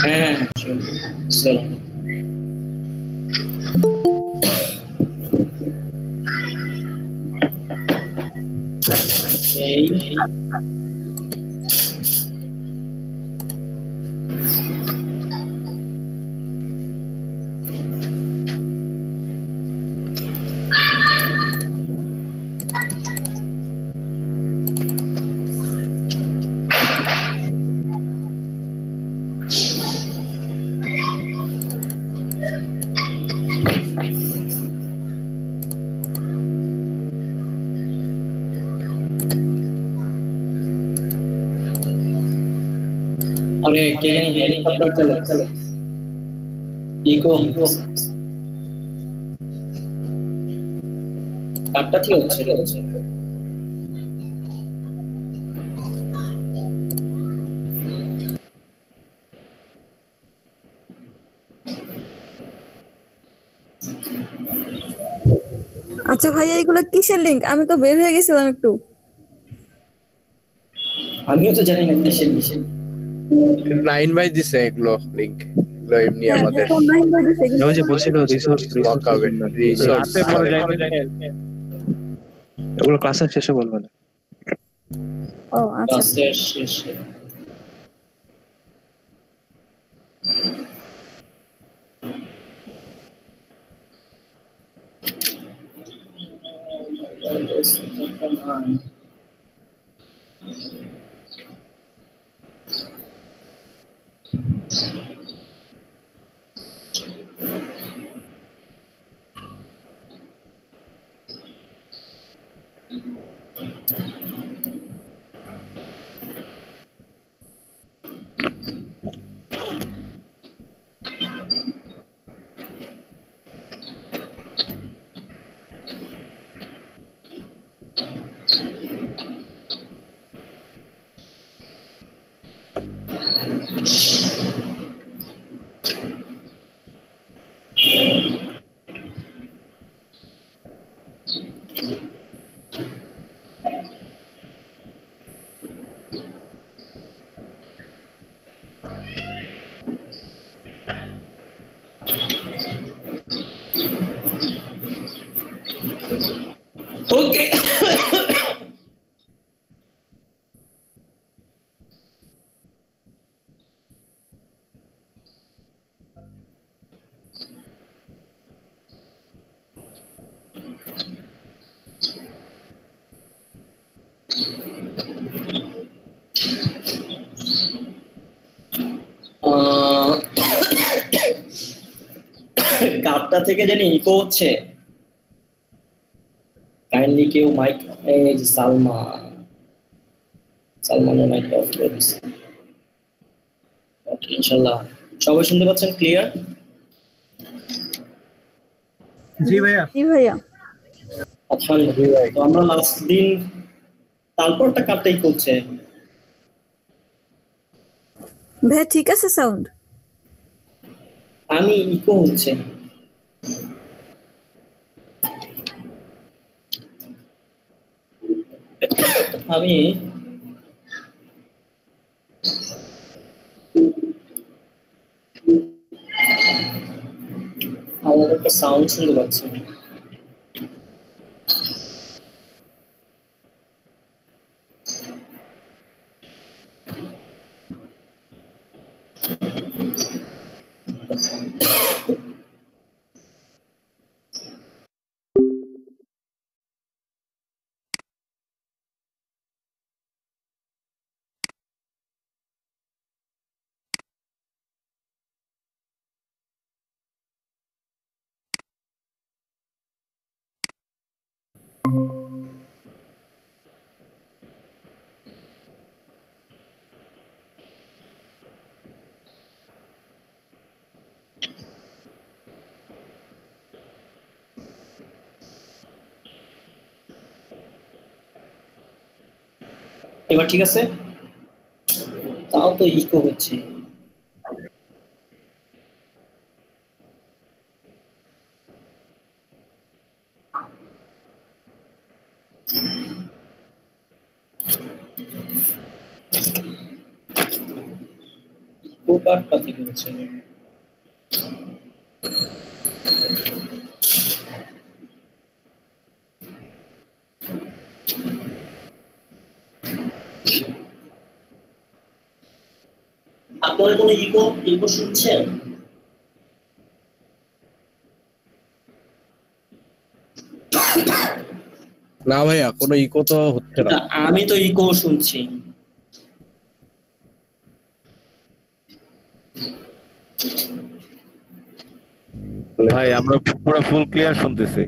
হ্যাঁ, চলো। এই अरे क्या हेलीकॉप्टर चले इको কাটটা ঠিক হচ্ছে আচ্ছা ভাইয়া এগুলো কিসের লিংক? আমি তো বের হয়ে গেছিলাম একটু। আমিও তো জানি না কিসের কিসের নাইন ভাই দিছে এগুলো লিংক এগুলো এমনি আমাদের কোন নাইন বাই দিছে এগুলো? ওই যে বলছিল রিসোর্স ওয়াকাবে রিসোর্স রাতে পরে যাই এগুলো ক্লাসের শেষে বলবে না। ও আচ্ছা ক্লাসের শেষে ওকে কাপটা থেকে জানি ইকো হচ্ছে কাইন্ডলি কেউ মাইক এই যে সালমানের মাইকটা অফ করে দিচ্ছে ওকে ইনশাআল্লাহ সবাই শুনতে পাচ্ছেন ক্লিয়ার জি ভাইয়া আলহামদুলিল্লাহ তো আমরা লাস্ট দিন তারপরটা কাপটাই করছে ভাইয়া ঠিক আছে সাউন্ড? আমি ইকো হচ্ছে আমি আলাদা একটা সাউন্ড শুনতে পাচ্ছি এবার ঠিক আছে তাও তো ইকো হচ্ছে কার্ডটা থেকে হচ্ছে আপনারা কোনো ইকো শুনছেন? না ভাইয়া কোনো ইকো তো হচ্ছে না। আমি তো ইকো শুনছি। ভাই আমরা পুরো ফুল ক্লিয়ার শুনতেছি।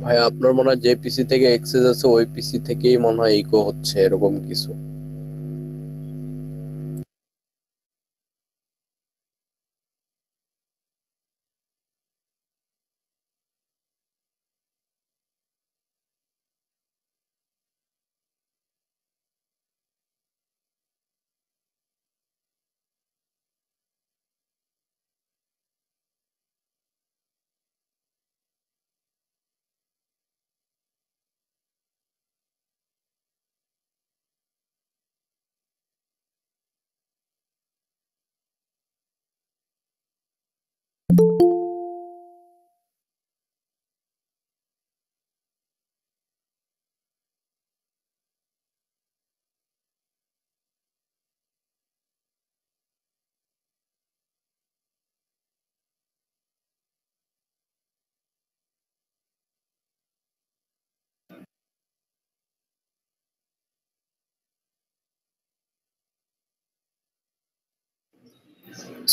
ভাই আপনার মনে হয় যে পিসি থেকে এক্সেস আছে ওই পিসি থেকেই মনে হয় ইকো হচ্ছে এরকম কিছু।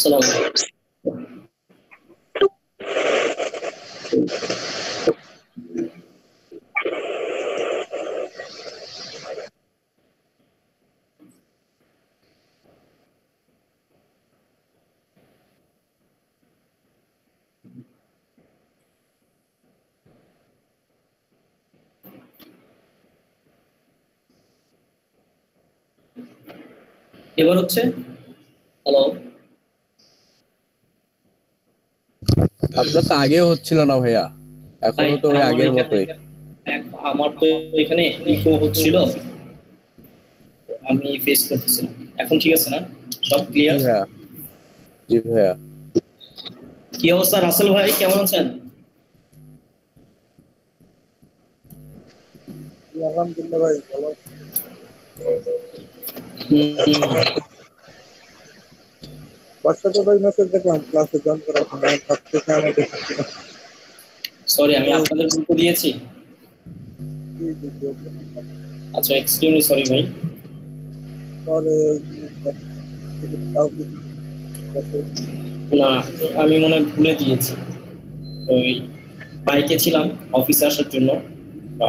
সালাম। এবার হচ্ছে হ্যালো। আপনার তো আগেও হচ্ছিল না ভাইয়া, এখনো তো ওই আগের মতোই। আমার তো এখানে ইকো হচ্ছিল, আমি ফেস করতেছিলাম। এখন ঠিক আছে না? সব ক্লিয়ার? হ্যাঁ জি ভাইয়া। কি অবস্থা রাসেল ভাই, কেমন আছেন? আলহামদুলিল্লাহ ভাই ভালো। হোয়াটসঅ্যাপে ভাই মেসেজ দেখলাম ক্লাসে জয়েন করার জন্য, ভাবতেছি আমাদের সরি আমি আপনাদের গ্রুপে দিয়েছি। আচ্ছা এক্সট্রিমলি সরি ভাই। পরে না আমি মনে হয় ভুলে দিয়েছি, ওই বাইকে ছিলাম অফিসে আসার জন্য,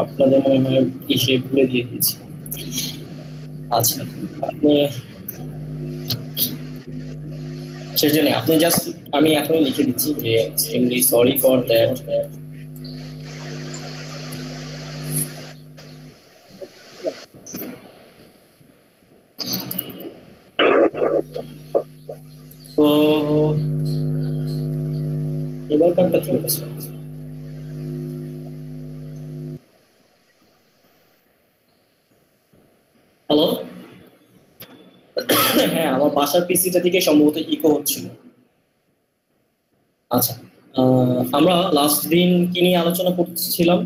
আপনাদের মনে হয় এসে ভুলে দিয়ে দিয়েছি। আচ্ছা আপনি সেজন্য আপনি জাস্ট, আমি এখনই লিখে দিচ্ছি যে এক্সট্রিমলি সরি ফর দ্যাট। লোগোটা চলতেছে। হ্যালো, হ্যাঁ আমার বাসার পিসিটা থেকে সম্ভবত ইকো হচ্ছিল। আচ্ছা, আমরা লাস্ট দিন কি নিয়ে আলোচনা করছিলাম?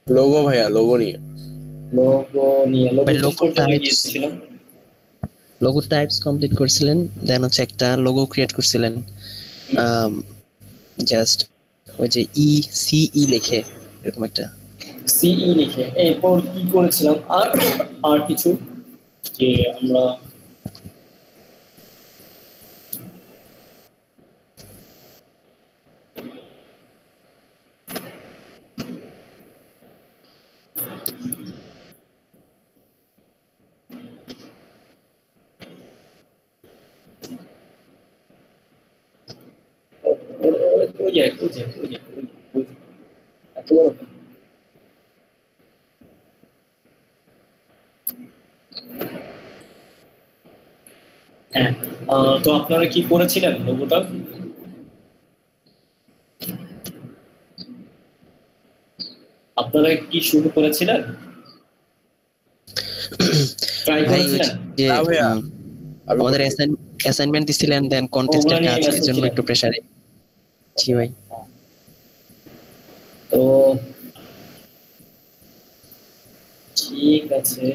লোগো ভাইয়া, লোগো নিয়ে। লোগো নিয়ে, লোগো ভাই, কি logo করতে types। গিয়েছিলাম? লোগো টাইপস কমপ্লিট করছিলেন, দেন হচ্ছে একটা লোগো ক্রিয়েট করছিলেন, জাস্ট ওই যে সিই লিখে এরকম একটা। সিই লিখে, এরপর কি করেছিলাম আর আর কিছু যে আমরা এত বড় হ্যাঁ, তো আপনারা কি করেছিলেন লোগোটা? আপনারা কি শুরু করেছিলেন? ট্রাই ভাই ওই করেছিলেন? যে না ভাইয়া, আমাদের অ্যাসাইনমেন্ট দিছিলেন, দেন কন্টেস্টের ওগুলা নিয়ে কাজ, এর ব্যস্ত জন্য ছিলেন। একটু প্রেসারে। জি ভাই। তো ঠিক আছে,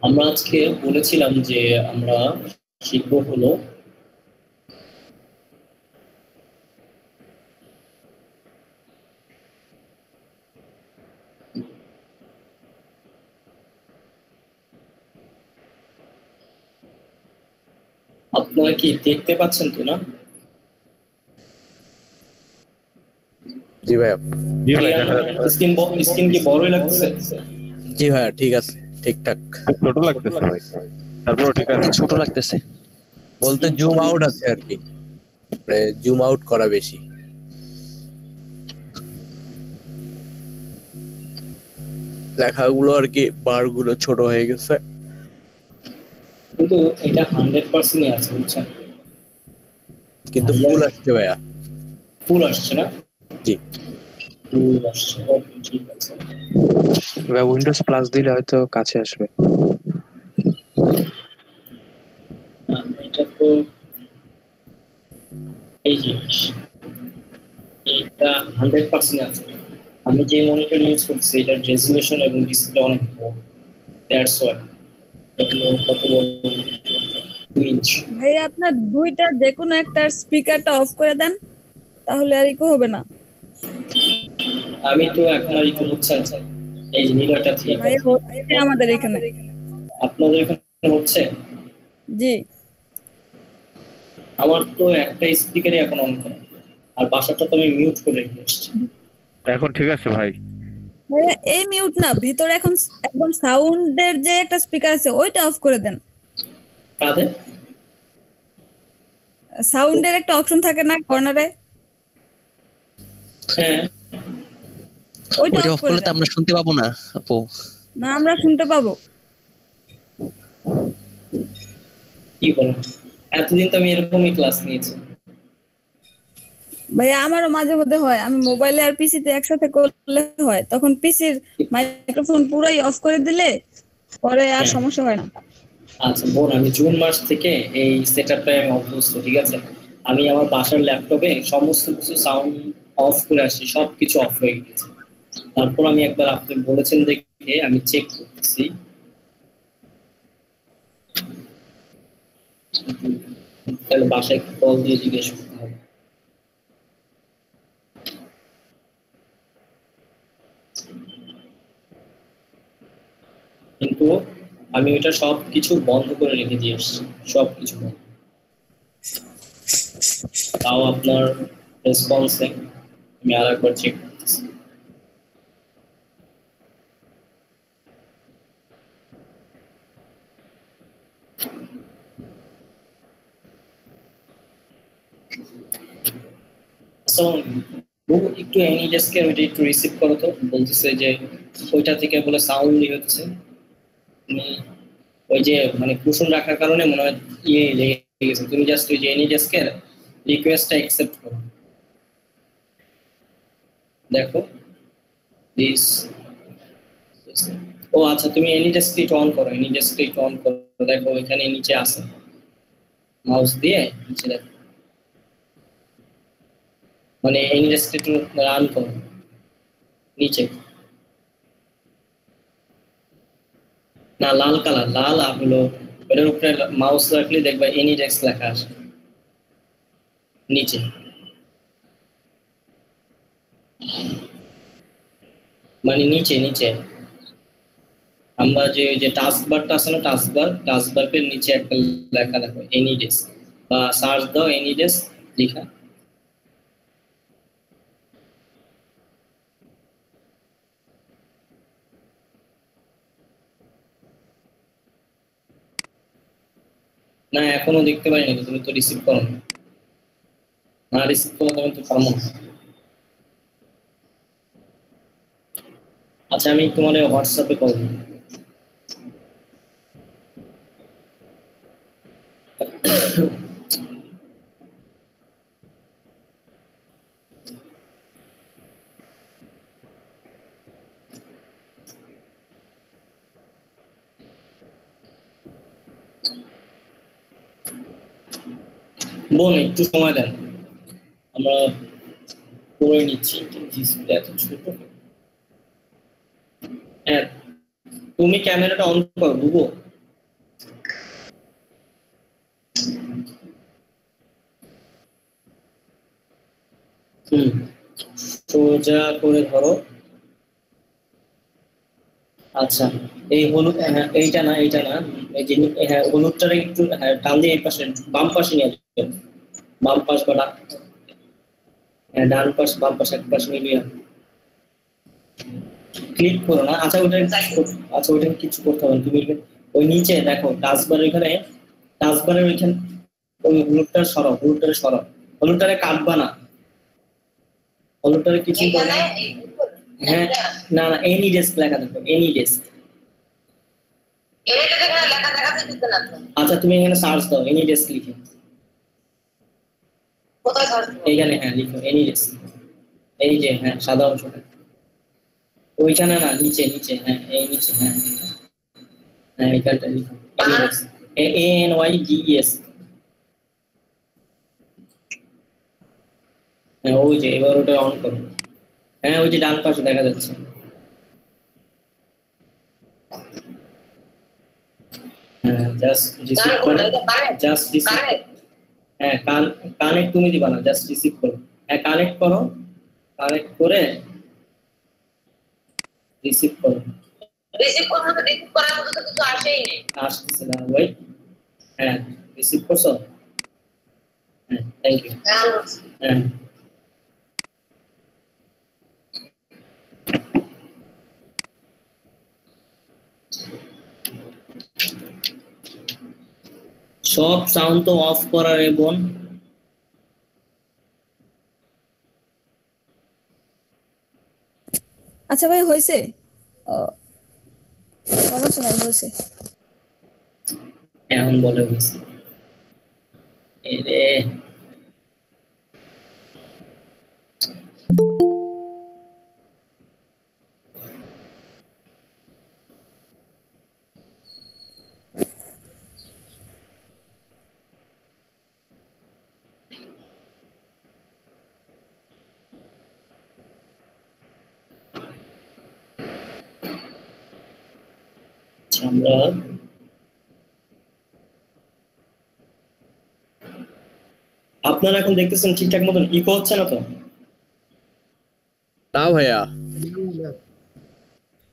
আমরা আজকে বলেছিলাম যে আমরা শিখবো হলো আপনারা কি দেখতে পাচ্ছেন তো না? জি ভাইয়া। জি ভাই, দেখা যাচ্ছে। স্ক্রিন কি বড়ই লাগছে? জি ভাইয়া, ঠিক আছে, ঠিকঠাক। ছোট লাগতেছে ভাই, তারপর ঠিক আছে। ছোট লাগতেছে। বলতে জুম আউট আছে আর কি, জুম আউট করা বেশি। লেখাগুলো আর কি বার গুলো ছোট হয়ে গেছে, কিন্তু এটা 100% আছে, বুঝছেন? কিন্তু ফুল আসছে ভাইয়া। ফুল আসছে না? জি। ফুল আসছে, ওকে, ঠিক আছে। উইন্ডোজ প্লাস দিলে হয়তো কাছে আসবে। এটা তো এই জিনিস, এটা 100% আছে। আমি যে মনিটর ইউজ করছি এটার রেজোলিউশন এবং ডিসপ্লে অনেক বড়, দ্যাটস ওয়াই। এগুলো কত বড়, 2 ইঞ্চ। ভাই আপনার দুইটা যে কোনো একটা স্পিকারটা অফ করে দেন, তাহলে আর ইকো হবে না। আমি তো এখন আর একটু বুঝছেন, এই যে নীলাটা ঠিক ভাই আছে। হচ্ছে আমাদের এখানে। আপনাদের এখানে হচ্ছে? জি। আমার তো একটা স্পিকারই এখন অন করা, আর বাসাটা তো আমি মিউট করে রেখে এসেছি। এখন ঠিক আছে ভাই। ভাইয়া এই মিউট না, ভিতরে এখন একদম সাউন্ডের যে একটা স্পিকার আছে ওইটা অফ করে দেন। কাঁধে সাউন্ডের একটা অপশন থাকে না কর্নারে, হ্যাঁ, ওইটা ওইটা অফ অফ করে করলে তো দেন। আমরা শুনতে পাবো না আপু। না, আমরা শুনতে পাবো। কি বলেন? এতদিন তো আমি এরকমই ক্লাস নিয়েছি। ভাইয়া আমারও মাঝে মধ্যে হয়, আমি মোবাইলে আর পিসিতে একসাথে করলে হয়, তখন পিসির মাইক্রোফোন পুরোই অফ করে দিলে পরে আর হ্যাঁ। সমস্যা হয় না। আচ্ছা বোন, আমি জুন মাস থেকে এই সেটআপটায় আমি অভ্যস্ত, ঠিক আছে? আমি আমার বাসার ল্যাপটপে সমস্ত কিছু সাউন্ড অফ করে আসছি, সবকিছু অফ হয়ে গেছে। তারপর আমি একবার আপনি বলেছেন দেখে আমি চেক করতেছি। তাহলে বাসায় কল দিয়ে জিজ্ঞেস করতে হবে। কিন্তু আমি ওইটা সবকিছু বন্ধ করে রেখে দিয়ে এসেছি, সবকিছু বন্ধ। তাও আপনার রেসপন্সে আমি আরেকবার চেক করতেছি। আসসালামু আলাইকুম। একটু এনি ডেস্কের ওইটা একটু রিসিভ করো তো, বলতেছে যে ওইটা থেকে বলে সাউন্ড হচ্ছে। তুমি ওই যে মানে কুশন রাখার কারণে মনে হয় লেগে গেছে। তুমি জাস্ট ওই যে এনি ডেস্কের রিকোয়েস্টটা অ্যাকসেপ্ট করো, দেখো প্লিজ। ও আচ্ছা, তুমি এনি ডেস্ক অন করো, এনি ডেস্ক অন করো, দেখো এখানে নিচে আছে, মাউস দিয়ে নিচে দেখো, মানে এনি ডেস্ক একটু রান করো নিচে। না, লাল কালার, লাল আর হলো ওটার উপরে মাউস রাখলে দেখবা এনি ডেস্ক লেখা আসে নিচে। মানে নিচে নিচে আমরা যে যে টাস্ক বারটা আছে না, টাস্ক বারের নিচে একটা লেখা দেখো এনি ডেস্ক, বা সার্চ দাও এনি ডেস্ক লেখা। না এখনো দেখতে পাইনি তো, তুমি তো রিসিভ করো না। না রিসিভ করো তুমি তো পারবো না। আচ্ছা আমি তোমার হোয়াটসঅ্যাপে করবো। বোন একটু সময় দেন, আমরা করে নিচ্ছি। ডিসপ্লে এত ছোট। হ্যাঁ, তুমি ক্যামেরাটা অন করো বুবু। সোজা করে ধরো। আচ্ছা, এই হলুদ, হ্যাঁ এইটা না, এইটা না, এই যে হ্যাঁ হলুদটারে একটু হ্যাঁ টান দিয়ে এই পাশে বাম পাশে নিয়ে আসবে। বাম পাশ বা হ্যাঁ ডান পাশ বাম পাশ এক পাশ মিলিয়ে ক্লিক করো না। আচ্ছা ওটা, আচ্ছা ওইটা কিছু করতে হবে না। তুমি ওই নিচে দেখো টাস্কবারের এখানে, টাস্কবারের ওইখানে ওই হলুদটার সরাও, হলুদটারে সরাও, হলুদটারে কাটবা না, হলুদটারে কিছু করো না। হ্যাঁ না না, এনি ডেস্ক লেখা দেখো, এনি ডেস্ক। আচ্ছা তুমি এখানে সার্চ দাও এনি ডেস্ক লিখে, এইখানে হ্যাঁ লিখো এনি ডেস্ক, এই যে হ্যাঁ সাদা অংশটা ওইখানে না, নিচে নিচে হ্যাঁ এই নিচে হ্যাঁ হ্যাঁ এইখানটা লিখো ANYDES। হ্যাঁ ওই যে এবার ওটা অন করো। হ্যাঁ ওই যে ডান পাশে দেখা যাচ্ছে। হ্যাঁ জাস্ট রিসিভ করো, জাস্ট রিসিভ। হ্যাঁ কানেক্ট তুমি দিবা না, জাস্ট রিসিভ করো। হ্যাঁ কানেক্ট করো, কানেক্ট করে রিসিভ করো। রিসিভ করতে তো রিসিভ করার মতো তো কিছু আসেই না, আসছে না ওয়েট। হ্যাঁ রিসিভ করছো। হ্যাঁ থ্যাংক ইউ। হ্যাঁ সব সাউন্ড তো অফ করা রে বোন। আচ্ছা ভাই হয়েছে? ও, সমস্যা নাই, হয়েছে। এখন বলে হয়েছে এরে। আমরা আপনারা এখন দেখতেছেন ঠিকঠাক মতন ইকো হচ্ছে না তো? না ভাইয়া।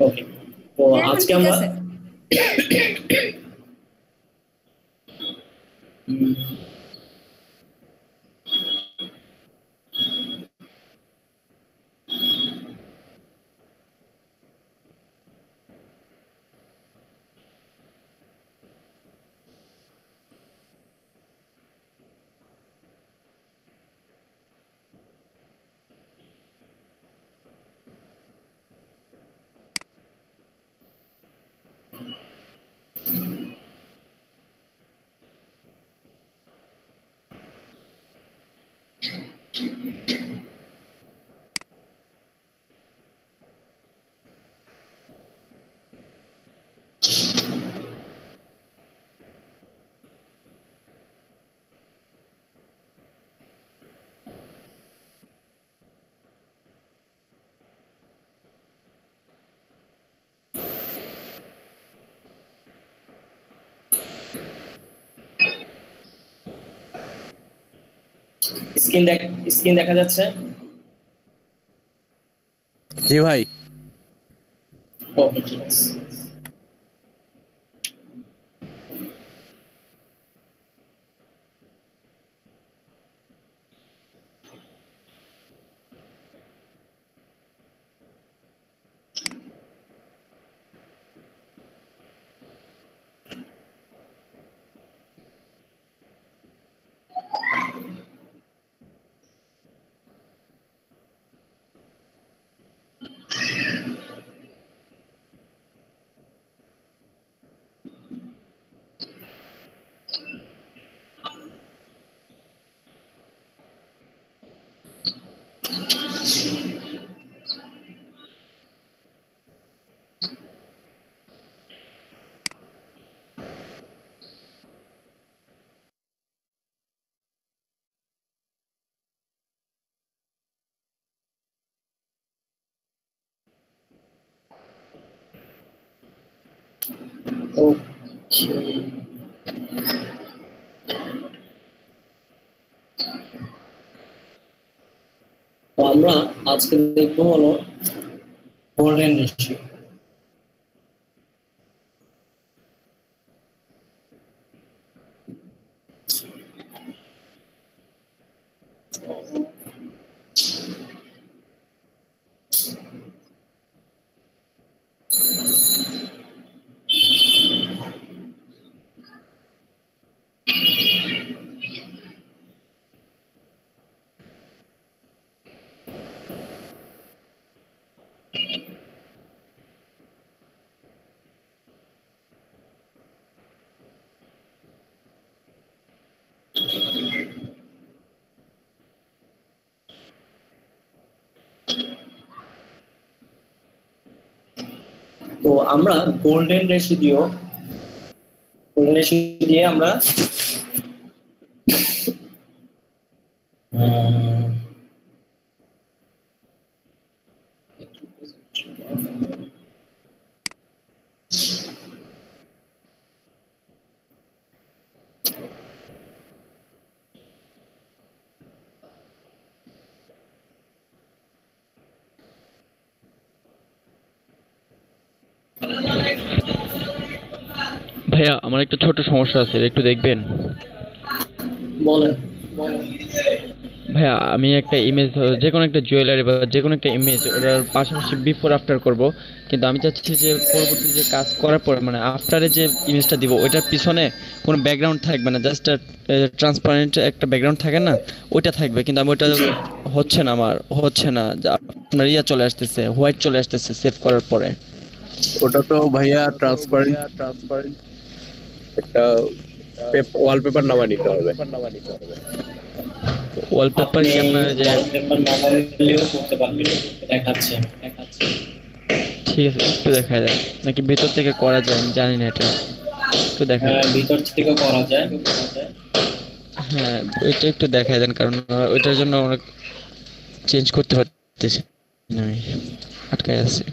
ওকে, তো হ্যাঁ, এখন আজকে ঠিক আমরা আছে। হুম, স্ক্রিন স্ক্রিন দেখা যাচ্ছে? জি ভাই। ওকে, ঠিক আছে। ওকে, তো আমরা আজকে দেখবো হলো গোল্ডেন রেশিও। তো আমরা গোল্ডেন রেশিও দিয়ে আমরা ভাইয়া আমার একটা ছোট সমস্যা আছে, একটু দেখবেন। বলেন। ভাইয়া আমি একটা ইমেজ, যে কোনো একটা জুয়েলারি বা যে কোনো একটা ইমেজ, ওটার পাশাপাশি বিফোর আফটার করব, কিন্তু আমি চাচ্ছি যে পরবর্তী যে কাজ করার পর মানে আফটারে যে ইমেজটা দিব ওইটার পিছনে কোনো ব্যাকগ্রাউন্ড থাকবে না, জাস্ট ট্রান্সপারেন্ট একটা ব্যাকগ্রাউন্ড থাকে না, ওইটা থাকবে। কিন্তু আমি ওইটা হচ্ছে না, আমার হচ্ছে না, আপনার ইয়া চলে আসতেছে, হোয়াইট চলে আসতেছে সেভ করার পরে। ওটা তো ভাইয়া ট্রান্সপারেন্ট একটা ওয়ালপেপার নামা নিতে হবে। ওয়ালপেপার আপনি কি আপনার যে ওয়ালপেপার নামালেও করতে পারবেন, দেখাচ্ছে। ঠিক আছে, একটু দেখা যায় নাকি ভেতর থেকে করা যায় আমি জানি না, এটা একটু দেখা দেন। ভিতর থেকে করা যায়। হ্যাঁ, ওইটা একটু দেখাই দেন, কারণ ওইটার জন্য অনেক চেঞ্জ করতে পারতেছি না, আমি আটকায় আছি।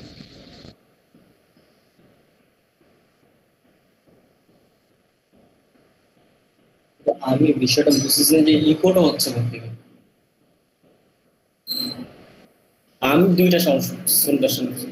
তো আমি বিষয়টা বুঝতেছি যে ইকোটা হচ্ছে কোথা থেকে। আমি দুইটা সমস্যা শুনছি।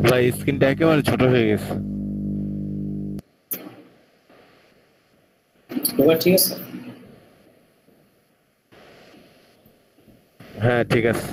ভাই স্ক্রিনটা একেবারে ছোট হয়ে গেছে। এবার ঠিক আছে? হ্যাঁ ঠিক আছে।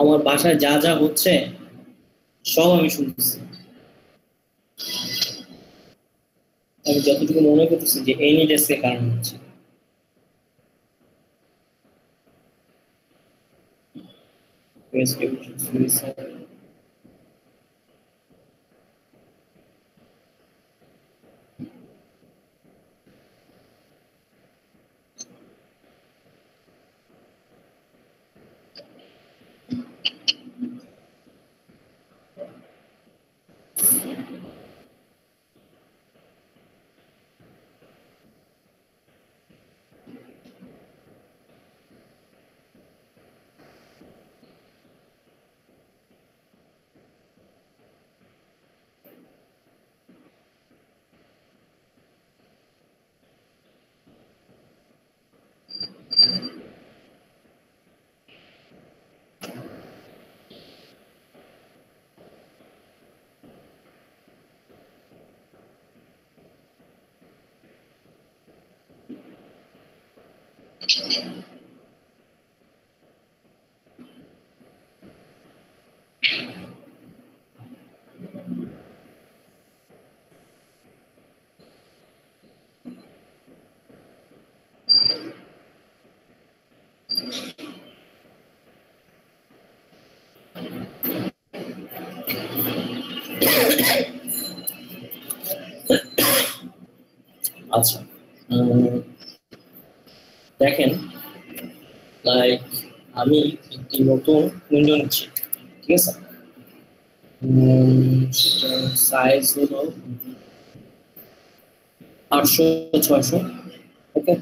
আমার বাসায় যা যা হচ্ছে সব আমি শুনতেছি। আমি যতটুকু মনে করতেছি যে এনি ডেস্কের কারণ হচ্ছে। আচ্ছা, দেখেন, লাইক আমি একটি নতুন উইন্ডো নিচ্ছি, ঠিক আছে? সাইজ হলো 800-600, ওকে,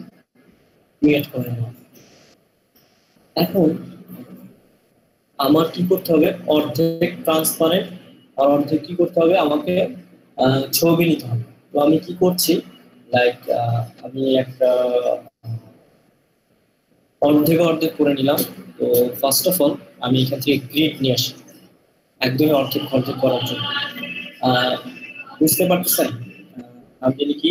ক্রিয়েট করে নেওয়া। এখন আমার কি করতে হবে, অর্ধেক ট্রান্সপারেন্ট আর অর্ধেক কি করতে হবে, আমাকে ছবি নিতে হবে। তো আমি কি করছি, লাইক আমি একটা অর্ধেক করে নিলাম। তো ফার্স্ট অফ অল আমি এখান থেকে গ্রিড নিয়ে আসি একদমই অর্ধেক করার জন্য। বুঝতে পারতেছেন আপনি কি?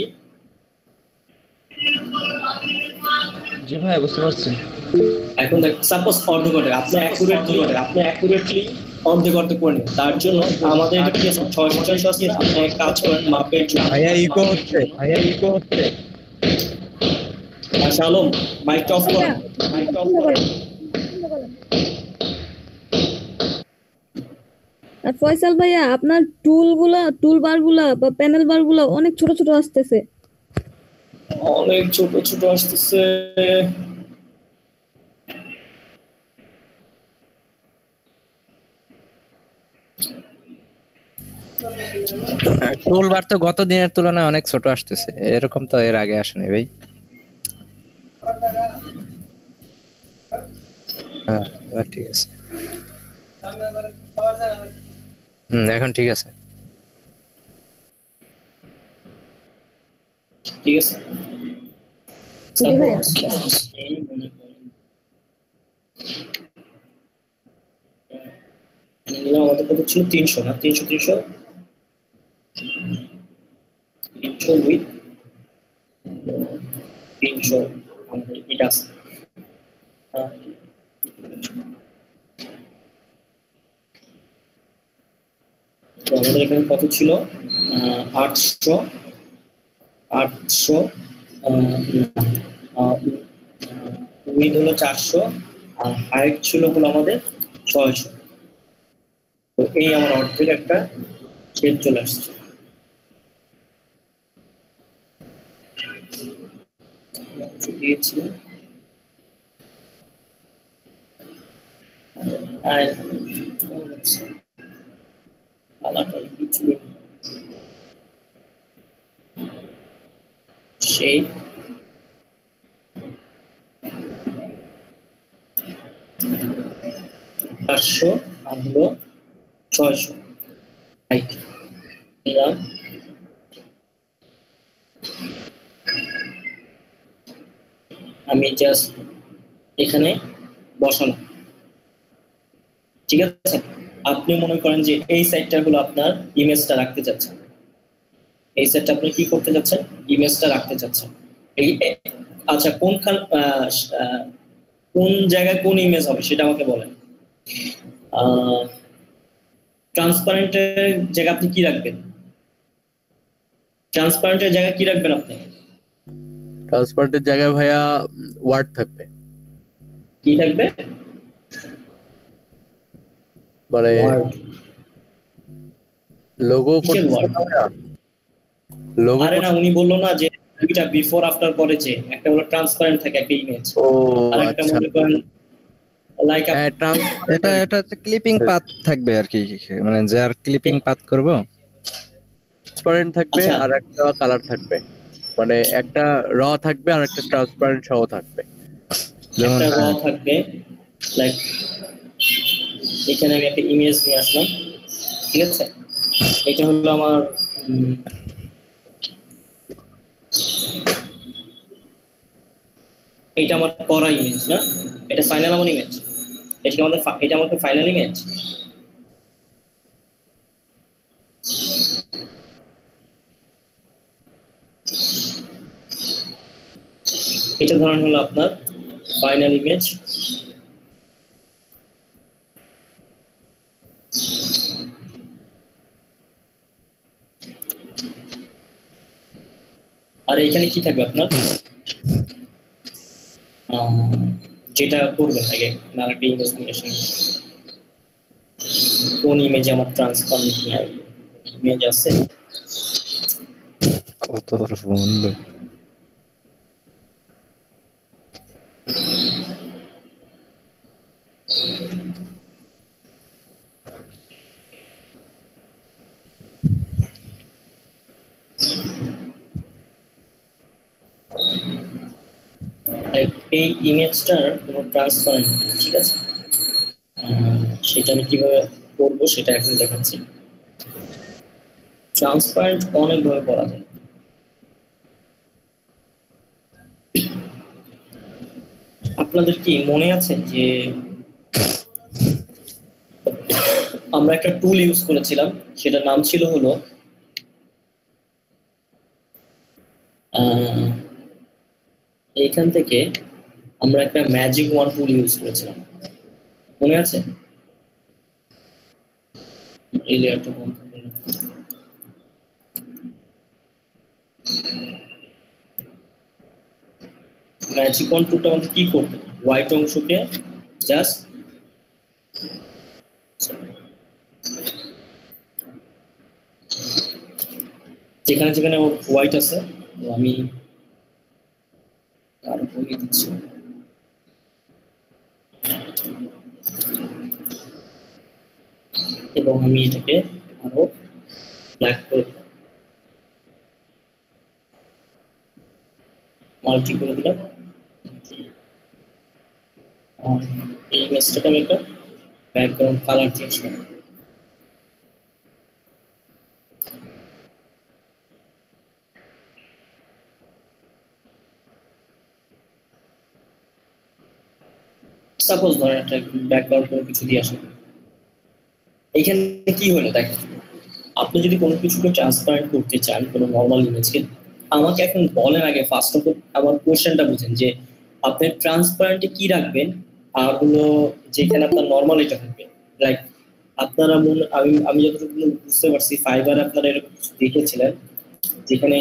জি ভাই, বুঝতে পারছি। এখন দেখ, সাপোজ অর্ধেক আপনি অ্যাকুরেটলি অর্ধেক করে নেবেন। তার জন্য আমাদের এটা কি আছে, 600 আছে। আপনি এক কাজ করেন, মাপের জন্য ভাইয়া ইকো হচ্ছে। আচ্ছা, আলম মাইকটা অফ করেন। আর ফয়সাল ভাইয়া, আপনার টুল বার গুলা বা প্যানেল বার গুলা অনেক ছোট ছোট আসতেছে। অনেক ছোট আসতেছে। টুলবার তো গত দিনের তুলনায় অনেক ছোট আসতেছে, এরকম তো এর আগে আসেনি ভাই। হ্যাঁ, ঠিক আছে। এখন ঠিক আছে। ঠিক আছে, আমাদের কত ছিল, 300 না? 300 উইথ 300 এটা আছে। তো আমাদের এখানে কত ছিল, 800 উইথ হলো 400 আর হাইট ছিল হলো আমাদের 600। তো এই আমার অর্ধেক একটা শেপ চলে আসছে। দিয়েছি সেই 400 আর হলো 600 হাইট নিলাম। আমি জাস্ট এখানে বসালাম, ঠিক আছে? আপনি মনে করেন যে এই সাইডটা হলো আপনার ইমেজটা রাখতে চাচ্ছেন, এই সাইডটা আপনি কি করতে চাচ্ছেন, ইমেজটা রাখতে চাচ্ছেন। এই আচ্ছা, কোন জায়গায় কোন ইমেজ হবে সেটা আমাকে বলেন। ট্রান্সপারেন্টের জায়গা আপনি কি রাখবেন? ট্রান্সপারেন্টের জায়গা কি রাখবেন আপনি? ট্রান্সপারেন্টের জায়গায় ভাইয়া ওয়ার্ড থাকবে। কি থাকবে? মানে লোগো লোগো। আরে না, উনি বললো না যে দুইটা বিফোর আফটার করে, যে একটা হলো ট্রান্সপারেন্ট থাকে একটা ইমেজ, ও আর একটা আচ্ছা। মনে করেন লাইক এটা ক্লিপিং পাথ থাকবে আর কি, মানে যার ক্লিপিং পাথ করব ট্রান্সপারেন্ট থাকবে আচ্ছা। আর একটা কালার থাকবে, মানে একটা র থাকবে আর একটা ট্রান্সপারেন্ট সহ থাকবে। যেমন একটা র থাকবে, লাইক এখানে আমি একটা ইমেজ নিয়ে আসলাম, ঠিক আছে? এটা হলো আমার এটা আমার করা ইমেজ না, এটা ফাইনাল আমার ইমেজ, এটা আমাকে ফাইনাল ইমেজ। এটা ধরেন হলো আপনার ফাইনাল ইমেজ। আর এখানে কি থাকবে আপনার, যেটা করবেন আগে আরেকটা ইমেজ নিয়ে আসেন, কোন ইমেজে আমার ট্রান্সপারেন্ট ইমেজ আছে। কত বন্ধু এই ইমেজটার কোনো ট্রান্সপারেন্ট, ঠিক আছে? সেটা আমি কিভাবে করবো সেটা এখন দেখাচ্ছি। ট্রান্সপারেন্ট অনেকভাবে করা যায়। আপনাদের কি মনে আছে যে আমরা একটা টুল ইউজ করেছিলাম, সেটার নাম ছিল হলো এইখান থেকে আমরা একটা ম্যাজিক ওয়ান টুল ইউজ করেছিলাম, মনে আছে? এই লেয়ারটা বন্ধ করলাম। ম্যাজিক ওয়ান টুলটা আমাদের কি করবে, হোয়াইট অংশকে জাস্ট যেখানে যেখানে হোয়াইট আছে আমি আরো কমিয়ে দিচ্ছি। এবং আমি এটাকে আরো ব্ল্যাক করে মাল্টি করে দিলাম। এই ইমেজটাকে আমি একটা ব্যাকগ্রাউন্ড কালার চেঞ্জ করব। সাপোজ ধরেন একটা ব্যাকগ্রাউন্ড কোনো কিছু দিয়ে আসেন, এইখানে কি হলো দেখেন, আপনি যদি কোনো কিছুকে ট্রান্সপারেন্ট করতে চান কোনো নর্মাল ইমেজকে, আমাকে এখন বলেন আগে ফার্স্ট অফ অল আমার কোশ্চেনটা বুঝেন যে আপনি ট্রান্সপারেন্টে কি রাখবেন, আর হলো যেখানে আপনার নর্মাল এটা থাকবে। লাইক আপনারা আমি যতটুকু বুঝতে পারছি ফাইবার আপনারা এরকম দেখেছিলেন যেখানে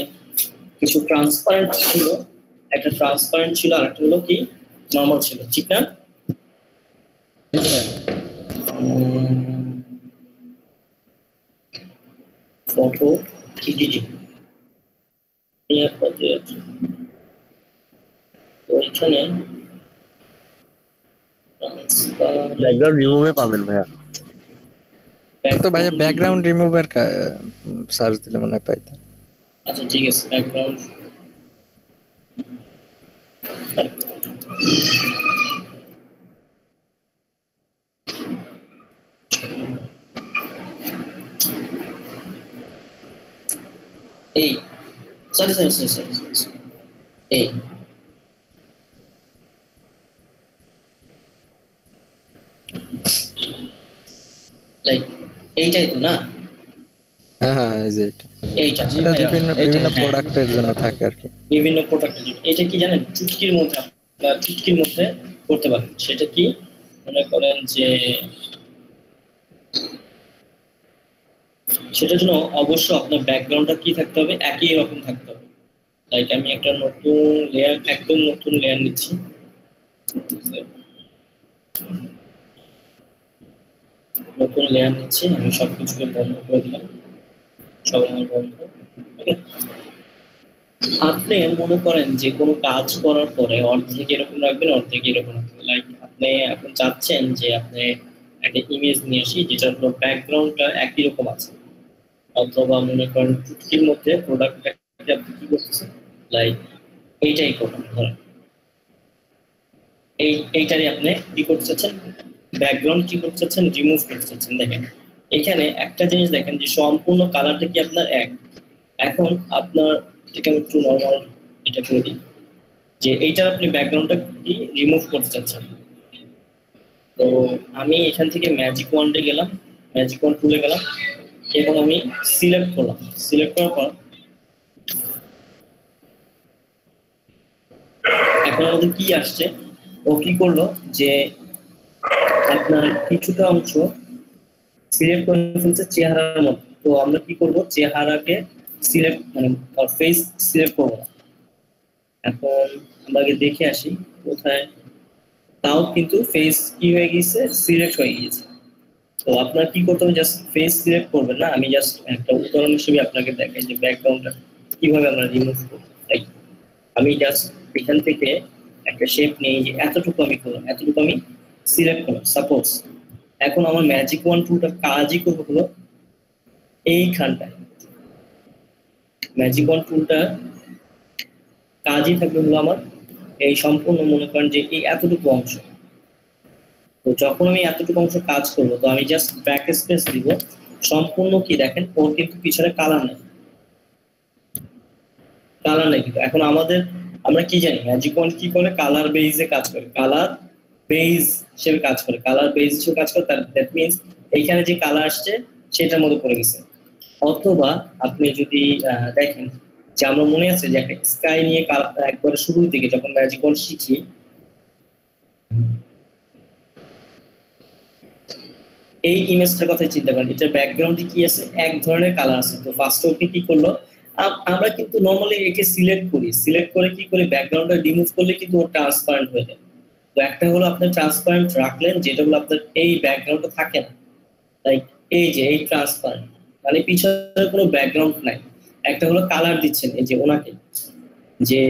কিছু ট্রান্সপারেন্ট ছিল, একটা ট্রান্সপারেন্ট ছিল আর একটা হলো কি নর্মাল ছিল, ঠিক না? ফটো এডিটিং তো এখানে ব্যাকগ্রাউন্ড রিমুভে পাবেন ভাইয়া। তো ভাইয়া ব্যাকগ্রাউন্ড রিমুভার সার্চ দিলে মনে হয় পাইতে। আচ্ছা ঠিক আছে, ব্যাকগ্রাউন্ড এই সরি এই লাইক এইটাই তো না? হ্যাঁ হ্যাঁ, এই যে এইটা এটা বিভিন্ন প্রোডাক্টের জন্য থাকে আর কি। বিভিন্ন প্রোডাক্টের জন্য এটা কি জানেন, চুটকির মধ্যে আপনারা চুটকির মধ্যে করতে পারেন। সেটা কি মনে করেন যে সেটার জন্য অবশ্য আপনার ব্যাকগ্রাউন্ডটা কি থাকতে হবে, একই রকম থাকতে হবে। লাইক আমি একটা নতুন লেয়ার, একদম নতুন লেয়ার নিচ্ছি, নতুন লেয়ার নিচ্ছি, আমি সবকিছুকে বন্ধ করে দিলাম, সব আমার বন্ধ। আপনি মনে করেন যে কোনো কাজ করার পরে অর্ধেক এরকম রাখবেন, অর্ধেক এরকম রাখবেন। লাইক আপনি এখন চাচ্ছেন যে আপনি একটা ইমেজ নিয়ে আসি যেটার ব্যাকগ্রাউন্ডটা একই রকম আছে, অথবা মনে করেন চুটকির মধ্যে প্রোডাক্টটাকে আপনি কি করতেছেন, লাইক এইটাই করবেন, ধরেন এইটারই আপনি কি করতে চাচ্ছেন, ব্যাকগ্রাউন্ড কি করতে চাচ্ছেন, রিমুভ করতে চাচ্ছেন। দেখেন এখানে একটা জিনিস দেখেন যে সম্পূর্ণ কালারটা কি আপনার এক। এখন আপনার এটা একটু নর্মাল এটা করে দিই, যে এইটার আপনি ব্যাকগ্রাউন্ডটা কি রিমুভ করতে চাচ্ছেন। তো আমি এখান থেকে ম্যাজিক ওয়ান্ডে গেলাম, ম্যাজিক ওয়ান্ড টুলে গেলাম এবং আমি সিলেক্ট করলাম। সিলেক্ট করার পর এখন আমাদের কি আসছে, ও কি করলো যে আপনার কিছুটা অংশ সিলেক্ট করে ফেলছে চেহারার মতো। তো আমরা কি করব, চেহারাকে সিলেক্ট মানে ফেস সিলেক্ট করবো না। এখন আমরা আগে দেখে আসি কোথায়, তাও কিন্তু ফেস কি হয়ে গেছে, সিলেক্ট হয়ে গিয়েছে। তো আপনার কি করতে হবে, জাস্ট ফেস সিলেক্ট করবেন না, আমি জাস্ট একটা উদাহরণ হিসেবে আপনাকে দেখাই যে ব্যাকগ্রাউন্ডটা কিভাবে আমরা রিমুভ করবো। তাই আমি জাস্ট এখান থেকে একটা শেপ নিয়ে যে এতটুকু আমি করলাম, এতটুকু আমি সিলেক্ট করলাম সাপোজ। এখন আমার ম্যাজিক ওয়ান টুলটা কাজই করবো হলো এইখানটায়, ম্যাজিক ওয়ান টুলটা কাজই থাকবে হলো আমার এই সম্পূর্ণ মনে করেন যে এই এতটুকু অংশ। তো যখন আমি এতটুকু অংশ কাজ করবো, তো আমি জাস্ট ব্যাক স্পেস দিব, সম্পূর্ণ কি দেখেন ওর কিন্তু পিছনে কালার নেই, কালার নেই কিন্তু। এখন আমরা কি জানি ম্যাজিক ওয়ান কি করে, কালার বেসে কাজ করে, কালার বেস হিসেবে কাজ করে, কালার বেস হিসেবে কাজ করে। দ্যাট মিনস এইখানে যে কালার আসছে সেটার মধ্যে পড়ে গেছে। অথবা আপনি যদি দেখেন যে আমরা মনে আছে যে একটা স্কাই নিয়ে একবারে শুরুর দিকে যখন ম্যাজিক ওয়ান শিখি, এই ইমেজটার কথা চিন্তা করেন, এটার ব্যাকগ্রাউন্ডে কি আছে, এক ধরনের কালার আছে। তো ফার্স্ট ওকে কি করলো, আমরা কিন্তু নর্মালি একে সিলেক্ট করি, সিলেক্ট করে কি করি, ব্যাকগ্রাউন্ডটা রিমুভ করলে কিন্তু ওর ট্রান্সপারেন্ট হয়ে যায়। তো একটা হলো আপনার ট্রান্সপারেন্ট রাখলেন, যেটা হলো আপনার এই ব্যাকগ্রাউন্ডটা থাকে না, লাইক এই যে এই ট্রান্সপারেন্ট মানে পিছনে কোনো ব্যাকগ্রাউন্ড নাই। একটা হলো কালার দিচ্ছেন এই যে ওনাকে, যে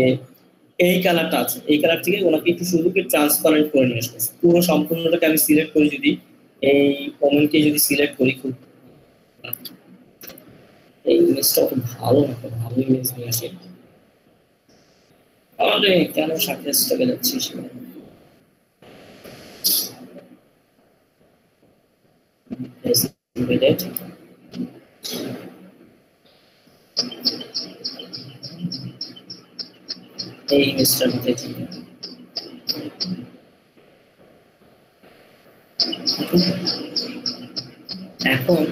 এই কালারটা আছে, এই কালার থেকে ওনাকে একটু শুধু কি ট্রান্সপারেন্ট করে নিয়ে আসবে। পুরো সম্পূর্ণটাকে আমি সিলেক্ট করি, যদি এই কমেন্টকে যদি সিলেক্ট করি, খুব এই ইমেজটা খুব ভালো না, খুব ভালো ইমেজ নিয়ে আসে। আরে কেন সাকসেসটাকে যাচ্ছিস, এই ইমেজটার মধ্যে এখন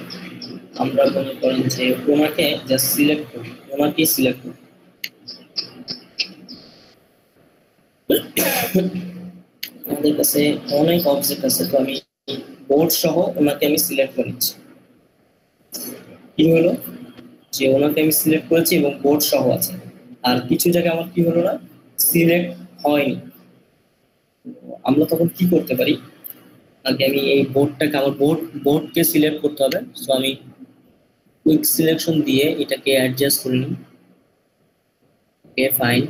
আমরা মনে করেন যে ওনাকে জাস্ট সিলেক্ট করি, ওনাকে সিলেক্ট করি। আমাদের কাছে অনেক অবজেক্ট আছে, তো আমি বোর্ড সহ ওনাকে আমি সিলেক্ট করে নিচ্ছি। কি হলো যে ওনাকে আমি সিলেক্ট করেছি এবং বোর্ড সহ আছে, আর কিছু জায়গায় আমার কি হলো না, সিলেক্ট হয়নি। আমরা তখন কি করতে পারি, আগে আমি এই বোর্ডটাকে, আমার বোর্ডকে সিলেক্ট করতে হবে। সো আমি কুইক সিলেকশন দিয়ে এটাকে অ্যাডজাস্ট করে নিই। ওকে ফাইন,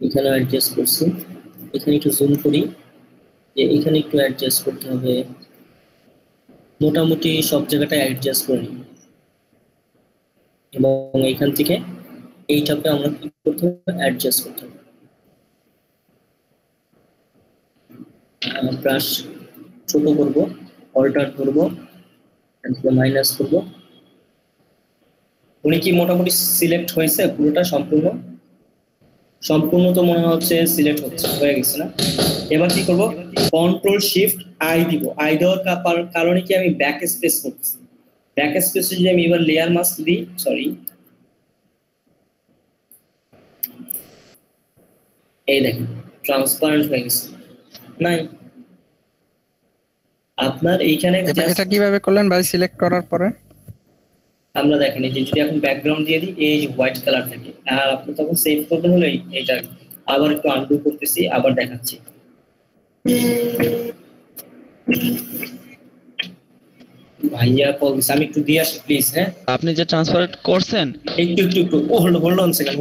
এখানে অ্যাডজাস্ট করছি, এখানে একটু জুম করি, যে এখানে একটু অ্যাডজাস্ট করতে হবে, মোটামুটি সব জায়গাটা অ্যাডজাস্ট করে নিই। এবং এইখান থেকে এইটাকে আমরা কি করতে হবে, অ্যাডজাস্ট করতে হবে। ব্রাশ ছোট করবো, অল্টার করবো, মাইনাস করবো। উনি কি মোটামুটি সিলেক্ট হয়েছে পুরোটা, সম্পূর্ণ তো মনে হচ্ছে সিলেক্ট হয়ে গেছে না। এবার কি করবো, কন্ট্রোল শিফট আই দিব। আই দেওয়ার কারণে কি আমি ব্যাক স্পেস করছি, ব্যাক স্পেসে যদি আমি এবার লেয়ার মাস্ক দিই, সরি এই দেখেন ট্রান্সপারেন্ট হয়ে গেছে নাই। আপনার এইখানে এটা কিভাবে করলেন ভাই সিলেক্ট করার পরে? আমরা দেখেন এই যে যদি এখন ব্যাকগ্রাউন্ড দিয়ে দিই এই যে হোয়াইট কালার থাকে, আর আপনি তখন সেভ করবেন হলো এইটা। আবার একটু আনডু করতেছি, আবার দেখাচ্ছি। ভাইয়া কল দিছে, আমি একটু দিয়ে আসি প্লিজ। হ্যাঁ আপনি যে ট্রান্সফার করছেন একটু হোল্ড অন সেকেন্ড।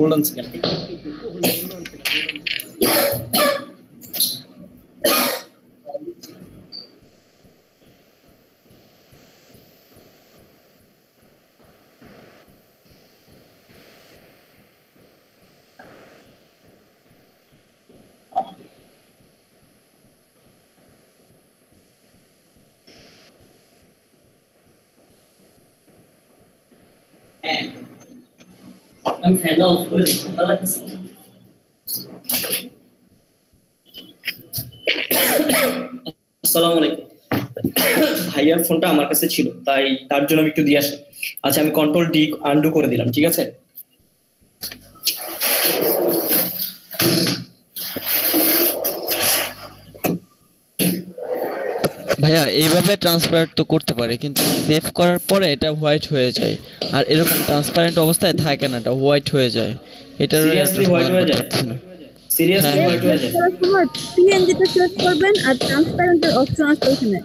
আমি ফ্যান অফ করে দিই, ভালো লাগছে। আসসালামু আলাইকুম। ভাইয়ার ফোনটা আমার কাছে ছিল, তাই তার জন্য আমি একটু দিয়ে আসি। আচ্ছা আমি কন্ট্রোল ডি আনডু করে দিলাম, ঠিক আছে? ভাইয়া এইভাবে ট্রান্সপারেন্ট তো করতে পারে, কিন্তু সেভ করার পরে এটা হোয়াইট হয়ে যায়, আর এরকম ট্রান্সপারেন্ট অবস্থায় থাকে না, এটা হোয়াইট হয়ে যায়। এটার সিরিয়াসলি হোয়াইট হয়ে যায়, সিরিয়াসলি হোয়াইট হয়ে যায়। পিএনজিটা সিলেক্ট করবেন আর ট্রান্সপারেন্টের অপশন আছে এখানে,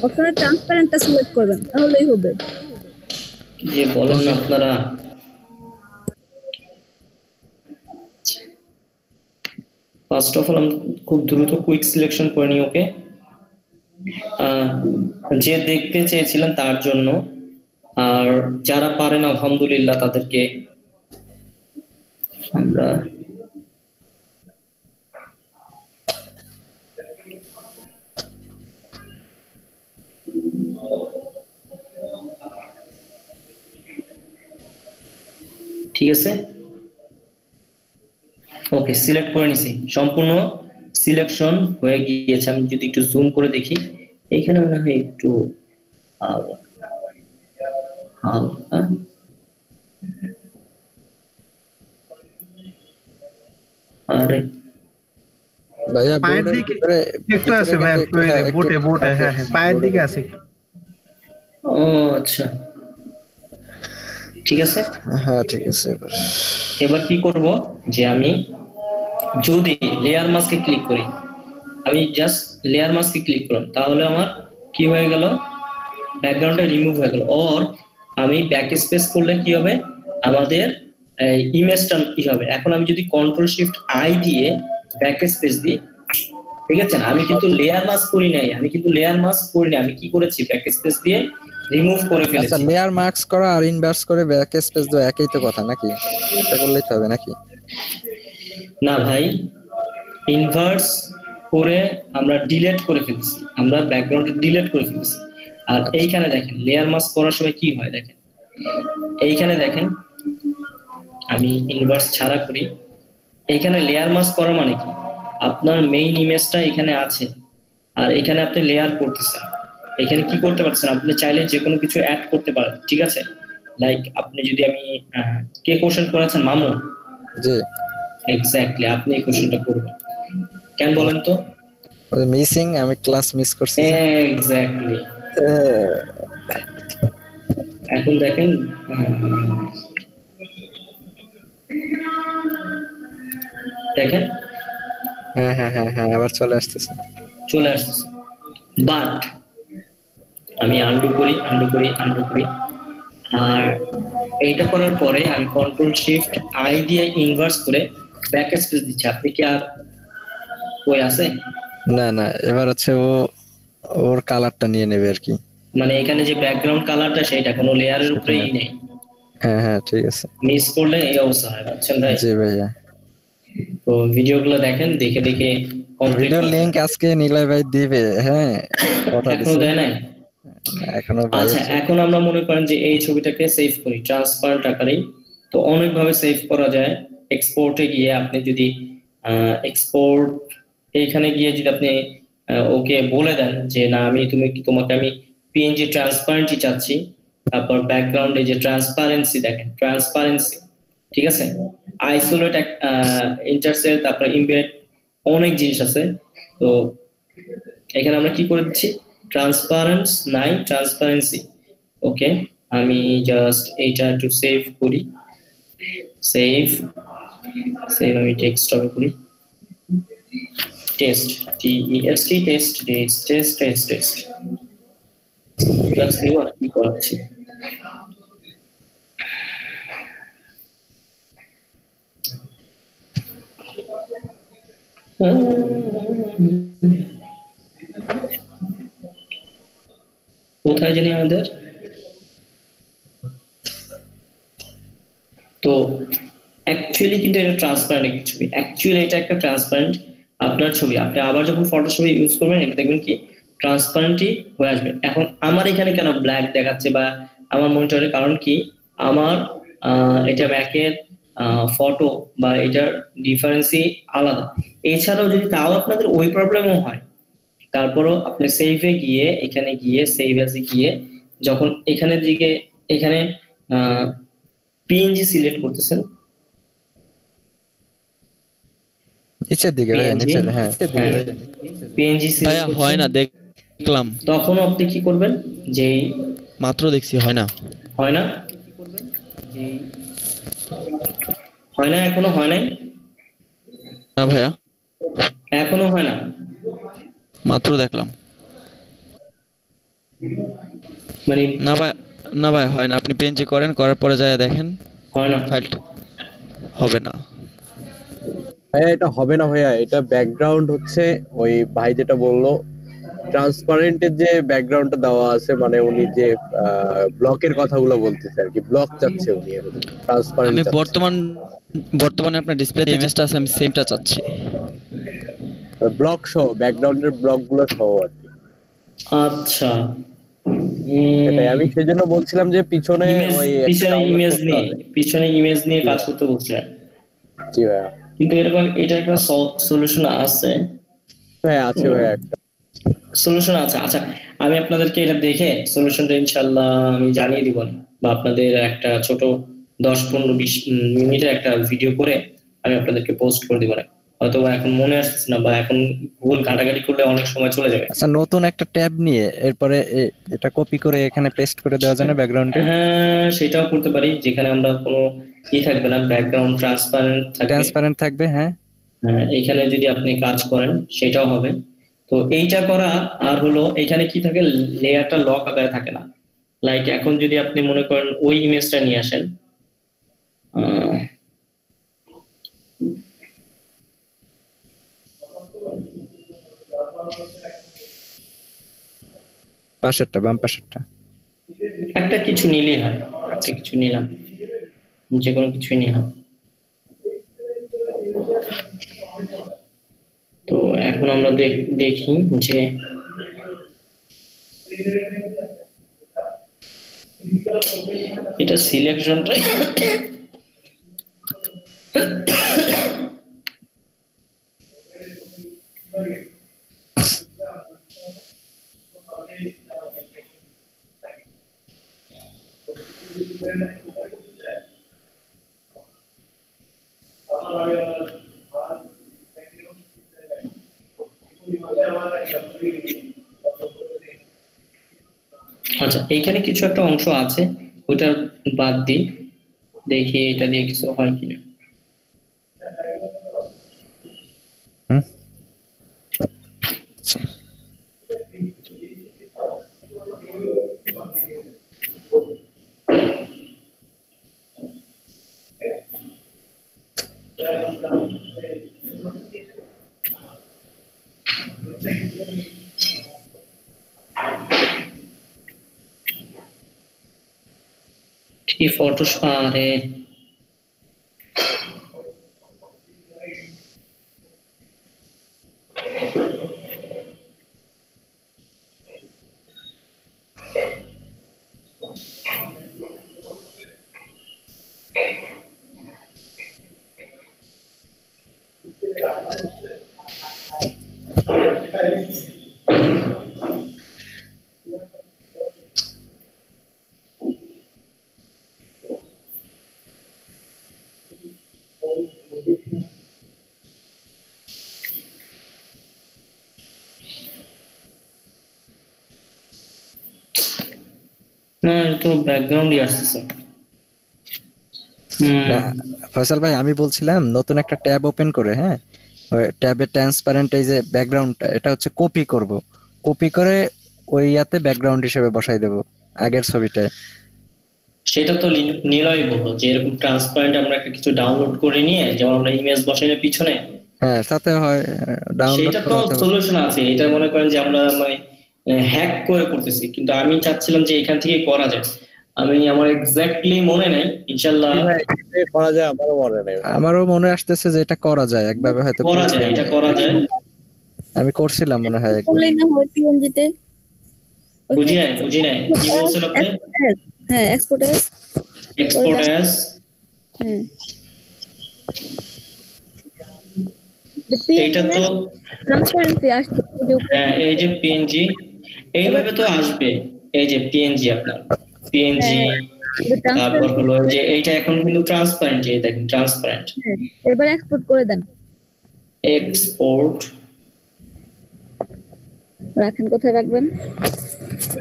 ওখানে ট্রান্সপারেন্টটা সিলেক্ট করবেন, তাহলেই হবে। কি যে বলেন না আপনারা। ফার্স্ট অফ অল আমি খুব দ্রুত কুইক সিলেকশন করে নিই ওকে। যে দেখতে চেয়েছিলেন তার জন্য, আর যারা পারেন আলহামদুলিল্লাহ তাদেরকে আমরা ঠিক আছে ওকে সিলেক্ট করে নিছি, সম্পূর্ণ সিলেকশন হয়ে গিয়েছে। আমি যদি একটু জুম করে দেখি, এইখানে মনে হয় একটু হালকা আরে ভাইয়া পায়ের বোর্ডের দিকে ভিতরে একটু আছে ভাইয়া, বোটে হ্যাঁ পায়ের দিকে আছে। ও আচ্ছা ঠিক আছে। হ্যাঁ ঠিক আছে। এবার কি করব যে আমি যদি লেয়ার মাস্কে ক্লিক করি, আমি জাস্ট লেয়ার মাস্কে ক্লিক করলাম, তাহলে আমার কি হয়ে গেল, ব্যাকগ্রাউন্ডটা রিমুভ হয়ে গেল। অর আমি ব্যাক স্পেস করলে কি হবে, আমাদের ইমেজটা কি হবে। এখন আমি যদি কন্ট্রোল শিফট আই দিয়ে ব্যাক স্পেস দিই, ঠিক আছে, আমি কিন্তু লেয়ার মাস্ক করি নাই, আমি কি করেছি, ব্যাক স্পেস দিয়ে রিমুভ করে আচ্ছা, ফেলেছি। লেয়ার মার্কস করা আর ইনভার্স করে ব্যাক স্পেস দেওয়া একই তো কথা নাকি? এটা করলেই তো হবে নাকি? না ভাই, ইনভার্স করে আমরা ডিলিট করে ফেলছি, আমরা ব্যাকগ্রাউন্ড ডিলিট করে ফেলছি। আর এইখানে দেখেন লেয়ার মাস্ক করার সময় কি হয় দেখেন, এইখানে দেখেন আমি ইনভার্স ছাড়া করি, এইখানে লেয়ার মাস্ক করা মানে কি, আপনার মেইন ইমেজটা এখানে আছে আর এখানে আপনি লেয়ার করতেছেন, এখানে কি করতে পারছেন, আপনি চাইলে যে কোনো কিছু অ্যাড করতে পারেন, ঠিক আছে? লাইক আপনি যদি আমি কে কোশ্চেন করেছেন মামুন, জি এক্স্যাক্টলি আপনি এই কোশ্চেনটা করবেন কেন বলেন তো? মিসিং, আমি ক্লাস মিস করছি। এক্স্যাক্টলি। এখন দেখেন দেখেন হ্যাঁ হ্যাঁ হ্যাঁ হ্যাঁ আবার চলে আসতেছে। বাট আমি আনডু করি আর এইটা করার পরে আমি কন্ট্রোল শিফট আই দিয়ে ইনভার্স করে ব্যাক স্পেস দিচ্ছি। আপনি কি আর কই আছে? না না, এবার হচ্ছে ও ওর কালারটা নিয়ে নেবে আর কি, মানে এখানে যে ব্যাকগ্রাউন্ড কালারটা সেটা কোনো লেয়ারের উপরেই নেই। হ্যাঁ হ্যাঁ ঠিক আছে। মিস করলে এই অবস্থা হয়, বুঝছেন ভাই? জি ভাইয়া। তো ভিডিওগুলো দেখেন, দেখে ভিডিওর লিংক আজকে নিলয় ভাই দিবে। হ্যাঁ এখনো দেয় নাই? এখনো। আচ্ছা এখন আমরা মনে করেন যে এই ছবিটাকে সেভ করি ট্রান্সপারেন্ট আকারেই, তো অনেক ভাবে সেভ করা যায়। এক্সপোর্টে গিয়ে আপনি যদি এক্সপোর্ট এইখানে গিয়ে যদি আপনি ওকে বলে দেন যে না আমি তোমাকে আমি পিএনজি ট্রান্সপারেন্টই চাচ্ছি, তারপর ব্যাকগ্রাউন্ডে যে ট্রান্সপারেন্সি দেখেন, ট্রান্সপারেন্সি, ঠিক আছে, আইসোলেট, ইন্টারসেল, তারপর ইমবেড, অনেক জিনিস আছে। তো এখানে আমরা কি করে দিচ্ছি, ট্রান্সপারেন্স নাই ট্রান্সপারেন্সি, ওকে আমি জাস্ট এইটা একটু সেভ করি, সেভ সেভ আমি ডেস্কটপে করি, টেস্ট টি test test test test test class new আর কি করাচ্ছি। কোথায় জানি আমাদের, তো অ্যাকচুয়ালি কিন্তু এটা ট্রান্সপারেন্ট একটা ছবি, অ্যাকচুয়ালি এটা একটা ট্রান্সপারেন্ট আপনার ছবি। আপনি আবার যখন ফটোশপে ইউজ করবেন এটা দেখবেন কি ট্রান্সপারেন্টই হয়ে আসবে। এখন আমার এখানে কেন ব্ল্যাক দেখাচ্ছে বা আমার মনিটরে, কারণ কি আমার এটা ম্যাকের ফটো বা এটার ডিফারেন্সই আলাদা। এছাড়াও যদি তাও আপনাদের ওই প্রবলেমও হয়, তারপরও আপনি সেভে গিয়ে এখানে গিয়ে সেভ অ্যাজে গিয়ে যখন এখানের দিকে এখানে পিএনজি সিলেক্ট করতেছেন, নিচের দিকে ভাই, নিচের, হ্যাঁ পিএনজি ভাইয়া হয় না, দেখলাম তখন আপনি কি করবেন, যে মাত্র দেখছি হয় না। হয় না, হয় না, এখনো হয় নাই, না ভাইয়া এখনো হয় না, মাত্র দেখলাম। মানে না ভাই, না ভাই হয় না, আপনি পেনচে করেন, করার পরে যায় দেখেন হয় না, ফাইলটা হবে না। ভাইয়া এটা হবে না ভাইয়া, এটা ব্যাকগ্রাউন্ড হচ্ছে ওই ভাই যেটা বললো ট্রান্সপারেন্টের যে ব্যাকগ্রাউন্ডটা দেওয়া আছে, মানে উনি যে ব্লকের কথাগুলো বলতেছে আর কি, ব্লক চাচ্ছে উনি, ট্রান্সপারেন্ট আমি বর্তমানে আপনার ডিসপ্লেতে ইমেজটা আছে, আমি সেমটা চাচ্ছি, ব্লক সহ, ব্যাকগ্রাউন্ডের ব্লক গুলো সহ আর কি। আচ্ছা সেটাই আমি সেজন্য বলছিলাম যে পিছনে ওই পিছনে ইমেজ নিয়ে কাজ করতে বলছিলেন। জি ভাইয়া, কিন্তু এরকম এটা একটা সলিউশন আছে, হ্যাঁ আছে ভাইয়া একটা সলিউশন আছে। আচ্ছা আমি আপনাদেরকে এটা দেখে সলিউশনটা ইনশাআল্লাহ আমি জানিয়ে দিব, বা আপনাদের একটা ছোট 10-15-20 মিনিটের একটা ভিডিও করে আমি আপনাদেরকে পোস্ট করে দিব। হয়তো এখন মনে আসছে না, বা এখন গুগল ঘাটাঘাটি করলে অনেক সময় চলে যাবে। আচ্ছা, নতুন একটা ট্যাব নিয়ে এরপরে এটা কপি করে এখানে পেস্ট করে দেওয়া যায় না ব্যাকগ্রাউন্ডে? হ্যাঁ সেটাও করতে পারি, যেখানে আমরা কোনো থাকবে না, ব্যাকগ্রাউন্ড ট্রান্সপারেন্ট থাকবে। হ্যাঁ এখানে যদি আপনি কাজ করেন সেটাও হবে। তো এইটা করা, আর হলো এখানে কি থাকে, লেয়ারটা লক আকারে থাকে না। লাইক এখন যদি আপনি মনে করেন ওই ইমেজটা নিয়ে আসেন, পাশেরটা, বাম পাশেরটা একটা কিছু নিলেই হয়, একটা কিছু নিলাম, যে কোনো কিছুই নিলাম। তো এখন আমরা দেখি যে এটা সিলেকশনটা আচ্ছা এইখানে কিছু একটা অংশ আছে, ওটা বাদ দিই, দেখি এটা দিয়ে কিছু হয় কিনা। Che foto fare? না তো ব্যাকগ্রাউন্ডই আসতেছে। না, ফয়সাল ভাই আমি বলছিলাম নতুন একটা ট্যাব ওপেন করে, হ্যাঁ, ওই ট্যাবে ট্রান্সপারেন্ট এই যে ব্যাকগ্রাউন্ডটা এটা হচ্ছে কপি করব, কপি করে ওই ইয়াতে ব্যাকগ্রাউন্ড হিসেবে বসাই দেব আগের ছবিটায়। সেটা তো নিলয় বললো যে এরকম ট্রান্সপারেন্ট আমরা একটা কিছু ডাউনলোড করে নিয়ে যেমন আমরা ইমেজ বসাই না পিছনে, হ্যাঁ সাথে হয় ডাউনলোড সেটা তো করা যাবে। সলিউশন আছে। এটা মনে করেন যে আমরা মানে হ্যাক করে করতেছি, কিন্তু আমি চাচ্ছিলাম যে এখান থেকে করা যায়। আমি আমার এক্স্যাক্টলি মনে নেই, ইনশাল্লাহ করা যায়, আমারও মনে নেই। আমারও মনে আসতেছে যে এটা করা যায়, একভাবে হয়তো করা যায়, এটা করা যায়। আমি করছিলাম মনে হয় একবার। করলেই না হয় পিএনজি তে। বুঝি নাই কি বলছেন আপনি? হ্যাঁ এক্সপোর্ট অ্যাজ, এক্সপোর্ট অ্যাজ, হ্যাঁ এটা তো ট্রান্সপারেন্সি আসছে হ্যাঁ, এই যে পিএনজি এইভাবে তো আসবে। এই যে পিএনজি আপনার পিএনজি, তারপর হলো যে এইটা এখন কিন্তু ট্রান্সপারেন্ট, এই দেখেন ট্রান্সপারেন্ট। এবার এক্সপোর্ট করে দেন, এক্সপোর্ট রাখেন কোথায় রাখবেন?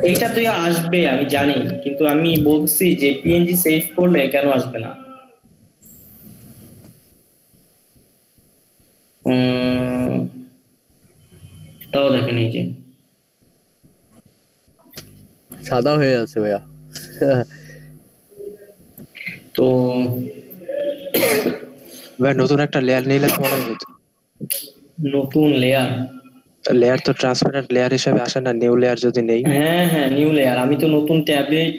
এইটা তো আসবে আমি জানি, কিন্তু আমি বলছি যে পিএনজি সেভ করলে কেন আসবে না? তাও দেখেন এই যে সাদা হয়ে আছে ভাইয়া। তো ভাই নতুন একটা লেয়ার নিলে তো মনে হয় নতুন লেয়ার, লেয়ার তো ট্রান্সপারেন্ট লেয়ার হিসেবে আসে না, নিউ লেয়ার যদি নেই। হ্যাঁ নিউ লেয়ার। আমি তো নতুন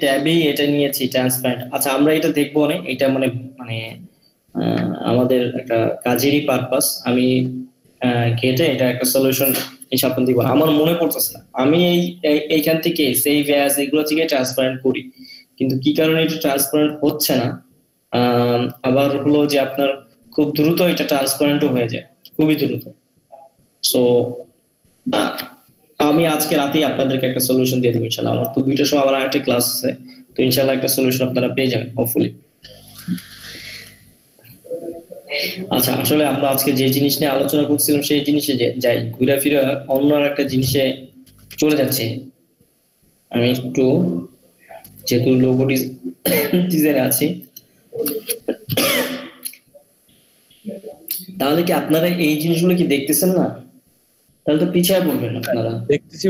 ট্যাবেই এটা নিয়েছি ট্রান্সপারেন্ট। আচ্ছা আমরা এটা দেখবো না, এটা মানে মানে আমাদের একটা কাজেরই পারপাস। আমি ঘেটে এটা একটা সলিউশন হিসাব দিব। আমার মনে পড়তেছে না, আমি এইখান থেকে সেভ অ্যাজ এগুলো থেকে ট্রান্সপারেন্ট করি, কিন্তু কি কারণে এটা ট্রান্সপারেন্ট হচ্ছে না? আবার হলো যে আপনার খুব দ্রুত এটা ট্রান্সপারেন্টও হয়ে যায়, খুবই দ্রুত। সো আমি আজকে রাতেই আপনাদেরকে একটা সলিউশন দিয়ে দেবো ইনশাল্লাহ। আমার তো 2টার সময় আবার আরেকটা ক্লাস আছে, তো ইনশাল্লাহ একটা সলিউশন আপনারা পেয়ে যাবেন হোপফুলি। আচ্ছা আসলে আমরা আজকে যে জিনিস নিয়ে আলোচনা করছিলাম সেই জিনিসে যাই, ঘুরে ফিরে অন্য একটা জিনিসে চলে যাচ্ছে। আমি একটু যেহেতু লোগো ডিজাইনে আছি, তাহলে কি আপনারা এই জিনিসগুলো কি দেখতেছেন না? তাহলে তো পিছিয়ে পড়বেন আপনারা। দেখতেছি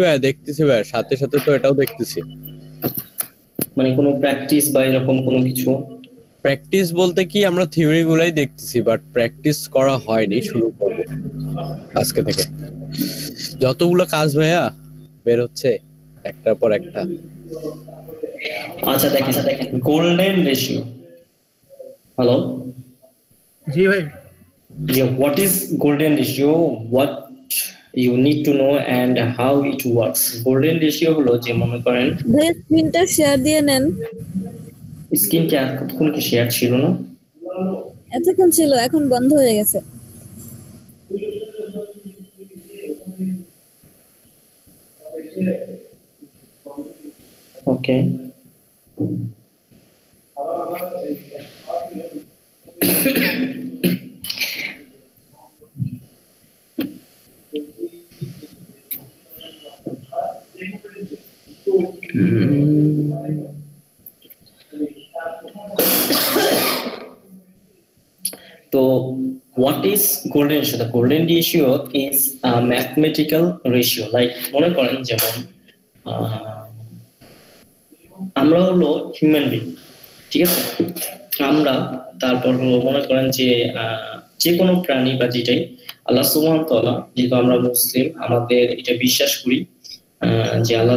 ভাই, সাথে সাথে তো এটাও দেখতেছি। মানে কোনো প্র্যাকটিস বা এরকম কোনো কিছু? প্র্যাকটিস বলতে কি আমরা থিওরি গুলাই দেখতেছি, বাট প্র্যাকটিস করা হয়নি, শুরু করব আজকে থেকে। যতগুলো কাজ ভাইয়া বের হচ্ছে একটার পর একটা। আচ্ছা দেখেন গোল্ডেন রেশিও। হ্যালো জি ভাই, what is golden ratio, what you need to know and how it works. golden ratio হলো যে মনে করেন ভাই স্ক্রিনটা শেয়ার দিয়ে নেন। স্ক্রিন কি এতক্ষণ কি শেয়ার ছিল না? এতক্ষণ ছিল, এখন বন্ধ হয়ে গেছে। ওকে তো what is golden ratio? The golden ratio is a mathematical ratio. Like মনে করেন যেমন আমরা হলো হিউম্যান বিং, ঠিক আছে? আমরা তারপর হলো মনে করেন যে কোনো প্রাণী বা যেটাই আল্লাহ সুবহানাহু ওয়া তাআলা, যেহেতু আমরা মুসলিম আমাদের এটা বিশ্বাস করি যে আল্লাহ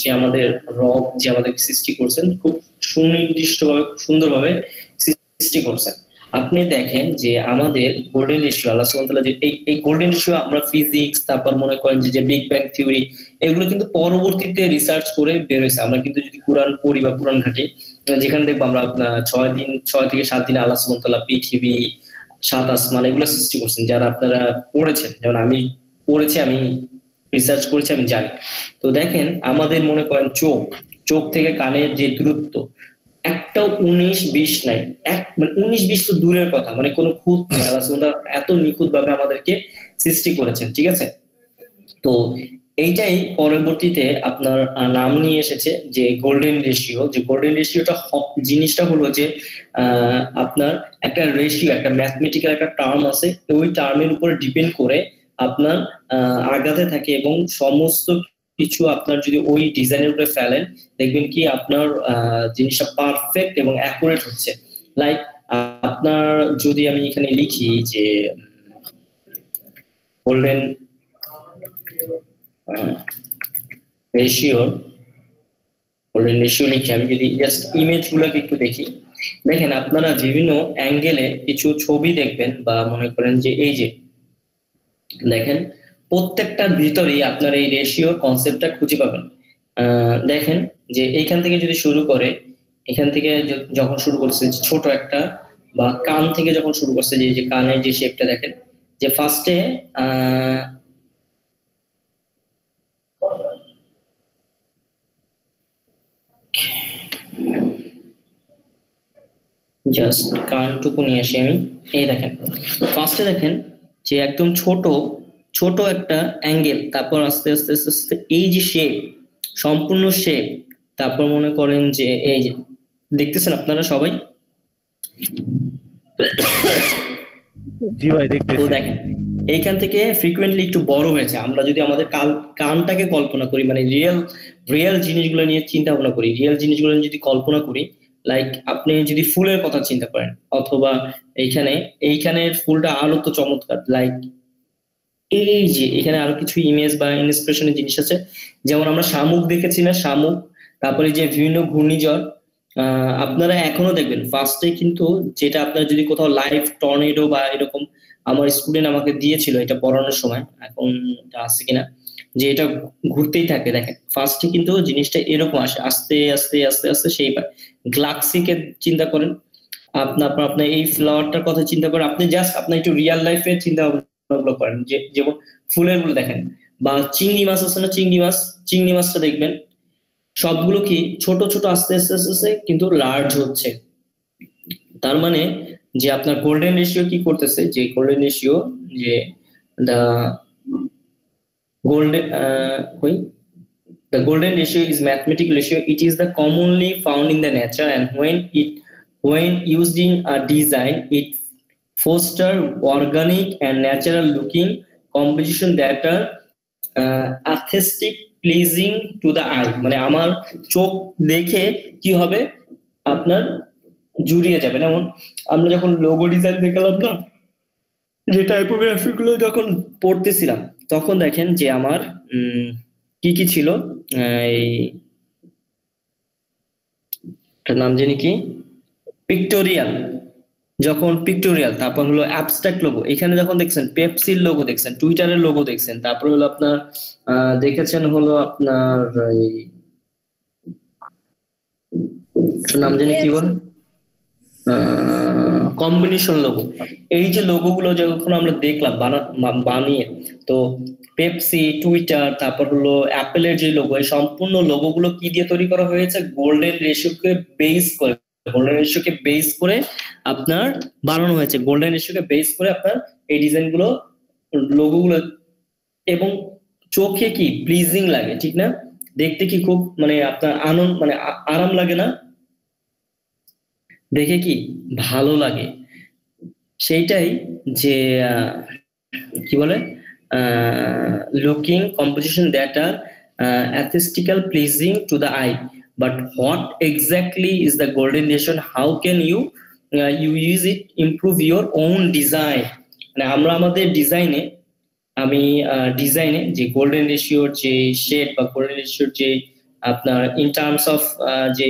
যে আমাদের রব যে আমাদের সৃষ্টি করছেন খুব সুনির্দিষ্টভাবে সুন্দরভাবে সৃষ্টি করছেন। আপনি দেখেন যে আমাদের গোল্ডেন রেশিও আল্লাহ সুবহানাহু ওয়া তাআলা যে এই গোল্ডেন রেশিও আমরা ফিজিক্স তারপর মনে করেন যে বিগ ব্যাং থিওরি এগুলো কিন্তু পরবর্তীতে রিসার্চ করে বের হয়েছে। আমরা কিন্তু যদি কোরআন পড়ি বা কোরআন ঘাটি, যেখানে দেখবো আমরা 6 থেকে 7 দিনে আল্লাহ সুবহানাহু ওয়া তাআলা পৃথিবী 7 আসমান এগুলো সৃষ্টি করছেন, যারা আপনারা পড়েছেন, যেমন আমি পড়েছি, আমি রিসার্চ করেছি, আমি জানি। তো দেখেন আমাদের মনে করেন চোখ থেকে কানের যে দূরত্ব একটাও 19-20 নাই, মানে 19-20 তো দূরের কথা, মানে কোনো খুঁত নেই। আল্লাহ সুবহানাহু ওয়া তাআলা এত নিখুঁত ভাবে আমাদেরকে সৃষ্টি করেছেন, ঠিক আছে? তো এইটাই পরবর্তীতে আপনার নাম নিয়ে এসেছে যে গোল্ডেন রেশিও। যে গোল্ডেন রেশিওটা জিনিসটা হলো যে আপনার একটা রেশিও, একটা ম্যাথমেটিক্যাল একটা টার্ম আছে, ওই টার্মের উপরে ডিপেন্ড করে আপনার আগাতে থাকে এবং সমস্ত কিছু আপনার যদি ওই ডিজাইনের উপরে ফেলেন দেখবেন কি আপনার জিনিসটা পারফেক্ট এবং অ্যাকুরেট হচ্ছে। লাইক আপনার যদি আমি এখানে লিখি যে গোল্ডেন রেশিও লিখে আমি যদি জাস্ট ইমেজ গুলোকে একটু দেখি, দেখেন আপনারা বিভিন্ন অ্যাঙ্গেলে কিছু ছবি দেখবেন বা মনে করেন যে এই যে দেখেন প্রত্যেকটার ভিতরেই আপনার এই রেশিওর কনসেপ্টটা খুঁজে পাবেন। দেখেন যে এইখান থেকে যদি শুরু করে, এখান থেকে যখন শুরু করছে ছোট একটা, বা কান থেকে যখন শুরু করছে যে কানের যে শেপটা দেখেন যে ফার্স্টে জাস্ট কানটুকু নিয়ে আসি আমি। এই দেখেন ফার্স্টে দেখেন যে একদম ছোট একটা অ্যাঙ্গেল, তারপর আস্তে আস্তে আস্তে আস্তে এই যে শেপ, সম্পূর্ণ শেপ, তারপর মনে করেন যে এই যে দেখতেছেন আপনারা সবাই। জি ভাই দেখতেছি। তো দেখেন এইখান থেকে ফ্রিকোয়েন্টলি একটু বড় হয়েছে। আমরা যদি আমাদের কানটাকে কল্পনা করি, মানে রিয়েল জিনিসগুলো নিয়ে চিন্তা ভাবনা করি, রিয়েল জিনিসগুলো নিয়ে যদি কল্পনা করি, লাইক আপনি যদি ফুলের কথা চিন্তা করেন, অথবা এইখানের ফুলটা আরো তো চমৎকার, লাইক এই যে এখানে আরো কিছু ইমেজ বা ইন্সপিরেশনের জিনিস আছে, যেমন আমরা শামুক দেখেছি না, শামুক, তারপরে যে বিভিন্ন ঘূর্ণিঝড় আপনারা এখনো দেখবেন ফার্স্টে কিন্তু যেটা আপনার যদি কোথাও লাইভ টর্নেডো বা এরকম, আমার স্টুডেন্ট আমাকে দিয়েছিল এটা পড়ানোর সময়, এখন এটা আছে কিনা, যে এটা ঘুরতেই থাকে। দেখেন ফার্স্টে কিন্তু জিনিসটা এরকম আসে, আস্তে আস্তে আস্তে আস্তে সেই পায়। গ্লাক্সিকে চিন্তা করেন, আপনার এই ফ্লাওয়ারটার কথা চিন্তা করেন, আপনি জাস্ট আপনার একটু রিয়েল লাইফে চিন্তা ভাবনা করেন, যেমন ফুলের গুলো দেখেন, বা চিংড়ি মাছ আছে না, চিংড়ি মাছটা দেখবেন সবগুলো কি ছোট ছোট আস্তে আস্তে আস্তে আস্তে কিন্তু লার্জ হচ্ছে। তার মানে যে আপনার গোল্ডেন রেশিও কি করতেছে, যে গোল্ডেন রেশিও যে the golden ratio is mathematical ratio. It is the commonly found in the nature, and when used in a design, it foster organic and natural looking composition that are aesthetic pleasing to the eye. মানে আমার চোখ দেখে কি হবে আপনার জুড়িয়ে যাবে। যেমন আমরা যখন লোগো ডিজাইন দেখলাম না, যে টাইপোগ্রাফি গুলো যখন পড়তেছিলাম, তখন দেখেন যে আমার কি ছিল, এই নাম জানি কি, পিক্টোরিয়াল, যখন পিক্টোরিয়াল, তারপর হলো অ্যাবস্ট্রাক্ট লোগো, এখানে যখন দেখছেন পেপসির লোগো দেখছেন, টুইটারের লোগো দেখছেন, তারপর হলো আপনার দেখেছেন হলো আপনার নাম জানি কি বল, কম্বিনেশন লোগো। এই যে লোগো গুলো যখন আমরা দেখলাম বানিয়ে, তো পেপসি, টুইটার, তারপর হলো অ্যাপেলের যে লোগো, এই সম্পূর্ণ লোগো গুলো কি দিয়ে তৈরি করা হয়েছে, গোল্ডেন রেশিওকে বেস করে আপনার বানানো হয়েছে। গোল্ডেন রেশিওকে বেস করে আপনার এই ডিজাইন গুলো, লোগো গুলো, এবং চোখে কি প্লিজিং লাগে, ঠিক না? দেখতে কি খুব মানে আপনার আনন্দ, মানে আরাম লাগে না, দেখে কি ভালো লাগে, সেইটাই যে কি বলে looking composition that are aesthetical pleasing to the eye. But what exactly is the golden ratio? How can you use it improve your own design? মানে আমরা আমাদের ডিজাইনে, যে গোল্ডেন রেশিওর যে শেড বা গোল্ডেন রেশিওর যে আপনার ইন টার্মস অফ যে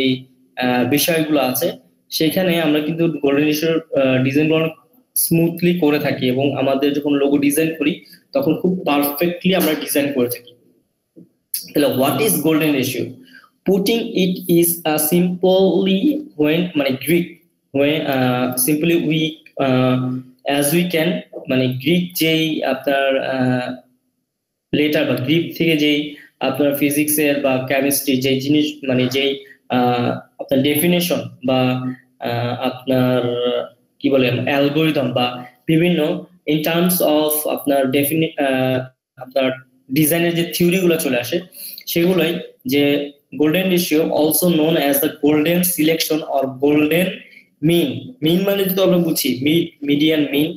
বিষয়গুলো আছে, সেখানে আমরা কিন্তু গোল্ডেন রেশিওর ডিজাইনগুলো অনেক স্মুথলি করে থাকি, এবং আমাদের যখন লোগো ডিজাইন করি তখন খুব পারফেক্টলি আমরা ডিজাইন করে থাকি। তাহলে what is golden ratio? Putting it is simply when মানে Greek simply we as we can, মানে গ্রিক যেই আপনার লেটার বা গ্রিক থেকে যেই আপনার ফিজিক্সের বা কেমিস্ট্রি যে জিনিস, মানে যেই আপনার ডেফিনেশন বা আপনার কি বলে অ্যালগোরিদম বা বিভিন্ন ইন টার্মস অফ আপনার আপনার ডিজাইনের যে থিওরি গুলো চলে আসে সেগুলোই, যে golden ratio also known as the golden selection or golden mean. Mean মানে যদি আমরা বুঝি মিডিয়ান মিন,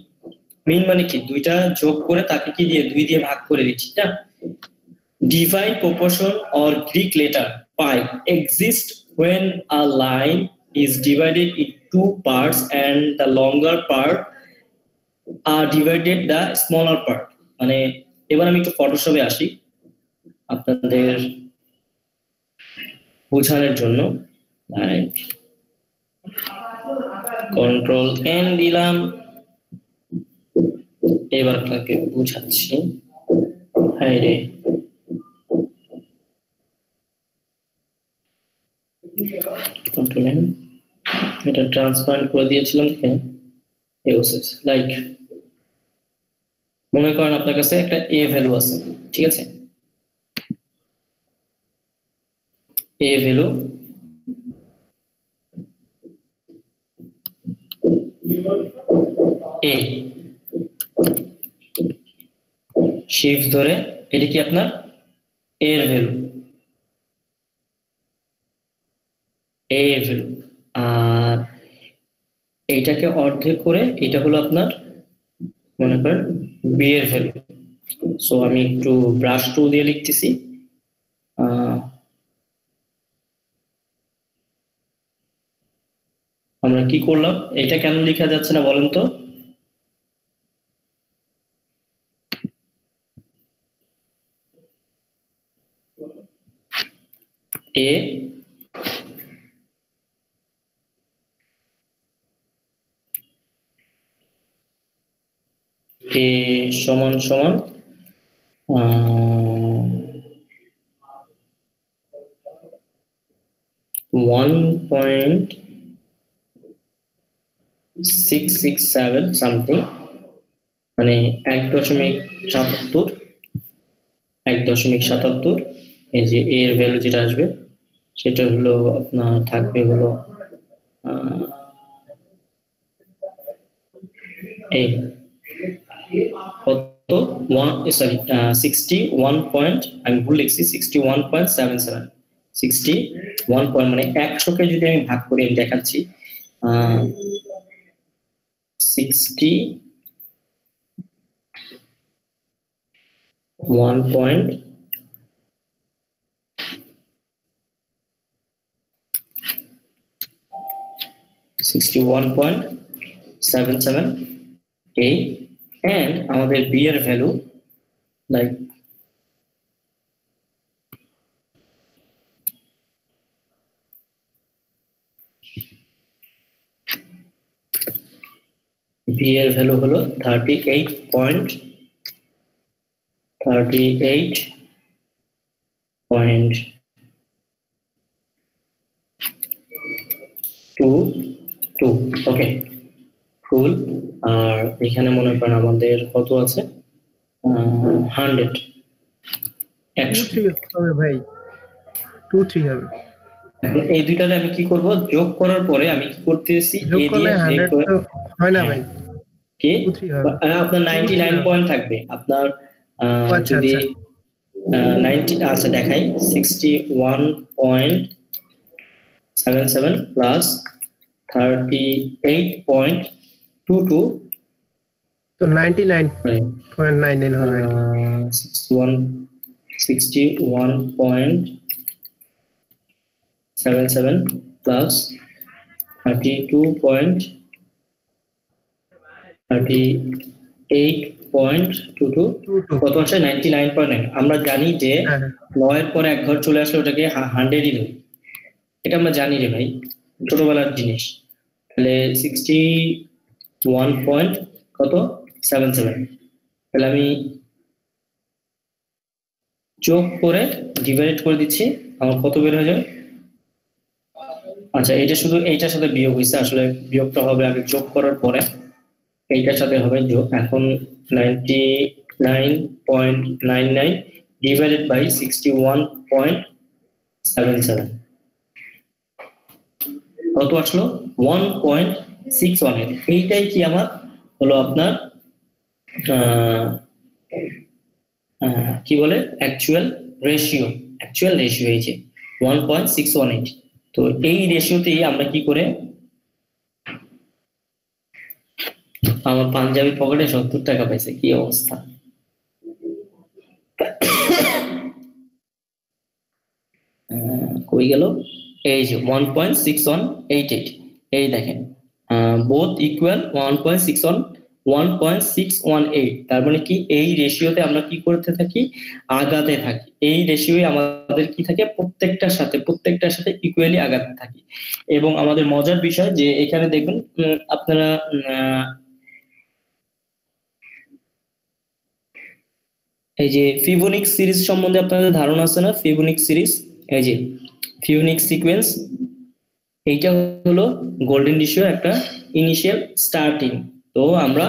মিন মানে কি দুইটা যোগ করে তাকে কি দিয়ে 2 দিয়ে ভাগ করে দিচ্ছি, ঠিক না? Divide proportion or Greek letter pi exists when a line is divided in 2 parts and the longer part are divided the smaller part. মানে এবার আমি একটু ফটোশপে আসি আপনাদের বোঝানোর জন্য। কন্ট্রোল এন দিলাম, এবার আপনাকে বুঝাচ্ছি। হ্যাঁ রে, কন্ট্রোল এন, এটা ট্রান্সপারেন্ট করে দিয়েছিলাম। লাইক মনে করেন আপনার কাছে একটা এ ভ্যালু আছে, ঠিক আছে? এ ভ্যালু এ শিফট ধরে, এটা কি আপনার এর ভ্যালু, এ ভ্যালু। আর এইটাকে অর্ধেক করে এটা হলো আপনার মনে করেন বি এর ভ্যালু। সো আমি একটু ব্রাশ টুল দিয়ে লিখতেছি। আমরা কি করলাম, এটা কেন লেখা যাচ্ছে না বলেন তো? এ সমান সমান 1.667 সামথিং, মানে 1.77। এই যে এর ভ্যালু যেটা আসবে সেটা হলো আপনার থাকবে হলো এই কত 61 পয়েন্ট, আমি ভুল লিখছি 61.77, 61 পয়েন্ট মানে 100কে যদি আমি ভাগ করে দেখাচ্ছি 61.77 A, and আমাদের B এর ভ্যালু লাইক B এর ভ্যালু হলো 38.22। ওকে ফুল। আর এখানে মনে করেন আমাদের কত আছে 100, 2-3 হবে ভাই, 2-3 হবে। এই দুইটাতে আমি কি করব, যোগ করার পরে আমি কি করতেছি, যোগ করলে 100 তো হয় না ভাই, কি আপনার 99 পয়েন্ট থাকবে আপনার যদি 90, আচ্ছা দেখাই 61.77 প্লাস 38.22 তো 99.99 হবে। 61.77 প্লাস 38.22 কত আছে 99.9। আমরা জানি যে 9 এর পরে এক ঘর চলে আসলে ওটাকে 100ই দেবে, এটা আমরা জানি রে ভাই, ছোটবেলার জিনিস। তাহলে 61.77, তাহলে আমি যোগ করে ডিভাইড করে দিচ্ছি, আমার কত বের হয়ে যাবে। আচ্ছা এটা শুধু এইটার সাথে বিয়োগ হয়েছে, আসলে বিয়োগটা হবে আগে যোগ করার পরে, এইটার সাথে হবে যোগ। এখন 99.99 ডিভাইডেড বাই 61.77 কত আসলো 1.61। এইটাই কি আমার হলো আপনার কি বলে অ্যাকচুয়াল রেশিও এই যে 1.618। তো এই রেশিওতেই আমরা কি করে, আমার পাঞ্জাবি পকেটে 70 টাকা পাইছে, কি অবস্থা। কই গেল, এই যে 1.6188, এই দেখেন বোথ ইকুয়াল 1.18, তার মানে কি এই রেশিওতে আমরা কি করতে থাকি, আগাতে থাকি। এই রেশিওয়ে আমাদের কি থাকে, প্রত্যেকটার সাথে ইকুয়ালি আগাতে থাকি। এবং আমাদের মজার বিষয় যে এখানে দেখুন আপনারা এই যে ফিবোনিক্স সিরিজ সম্বন্ধে আপনাদের ধারণা আছে না? ফিবোনিক্স সিরিজ, এই যে ফিবোনিক্স সিকোয়েন্স, এইটা হলো গোল্ডেন রেশিও একটা ইনিশিয়াল স্টার্টিং। তো আমরা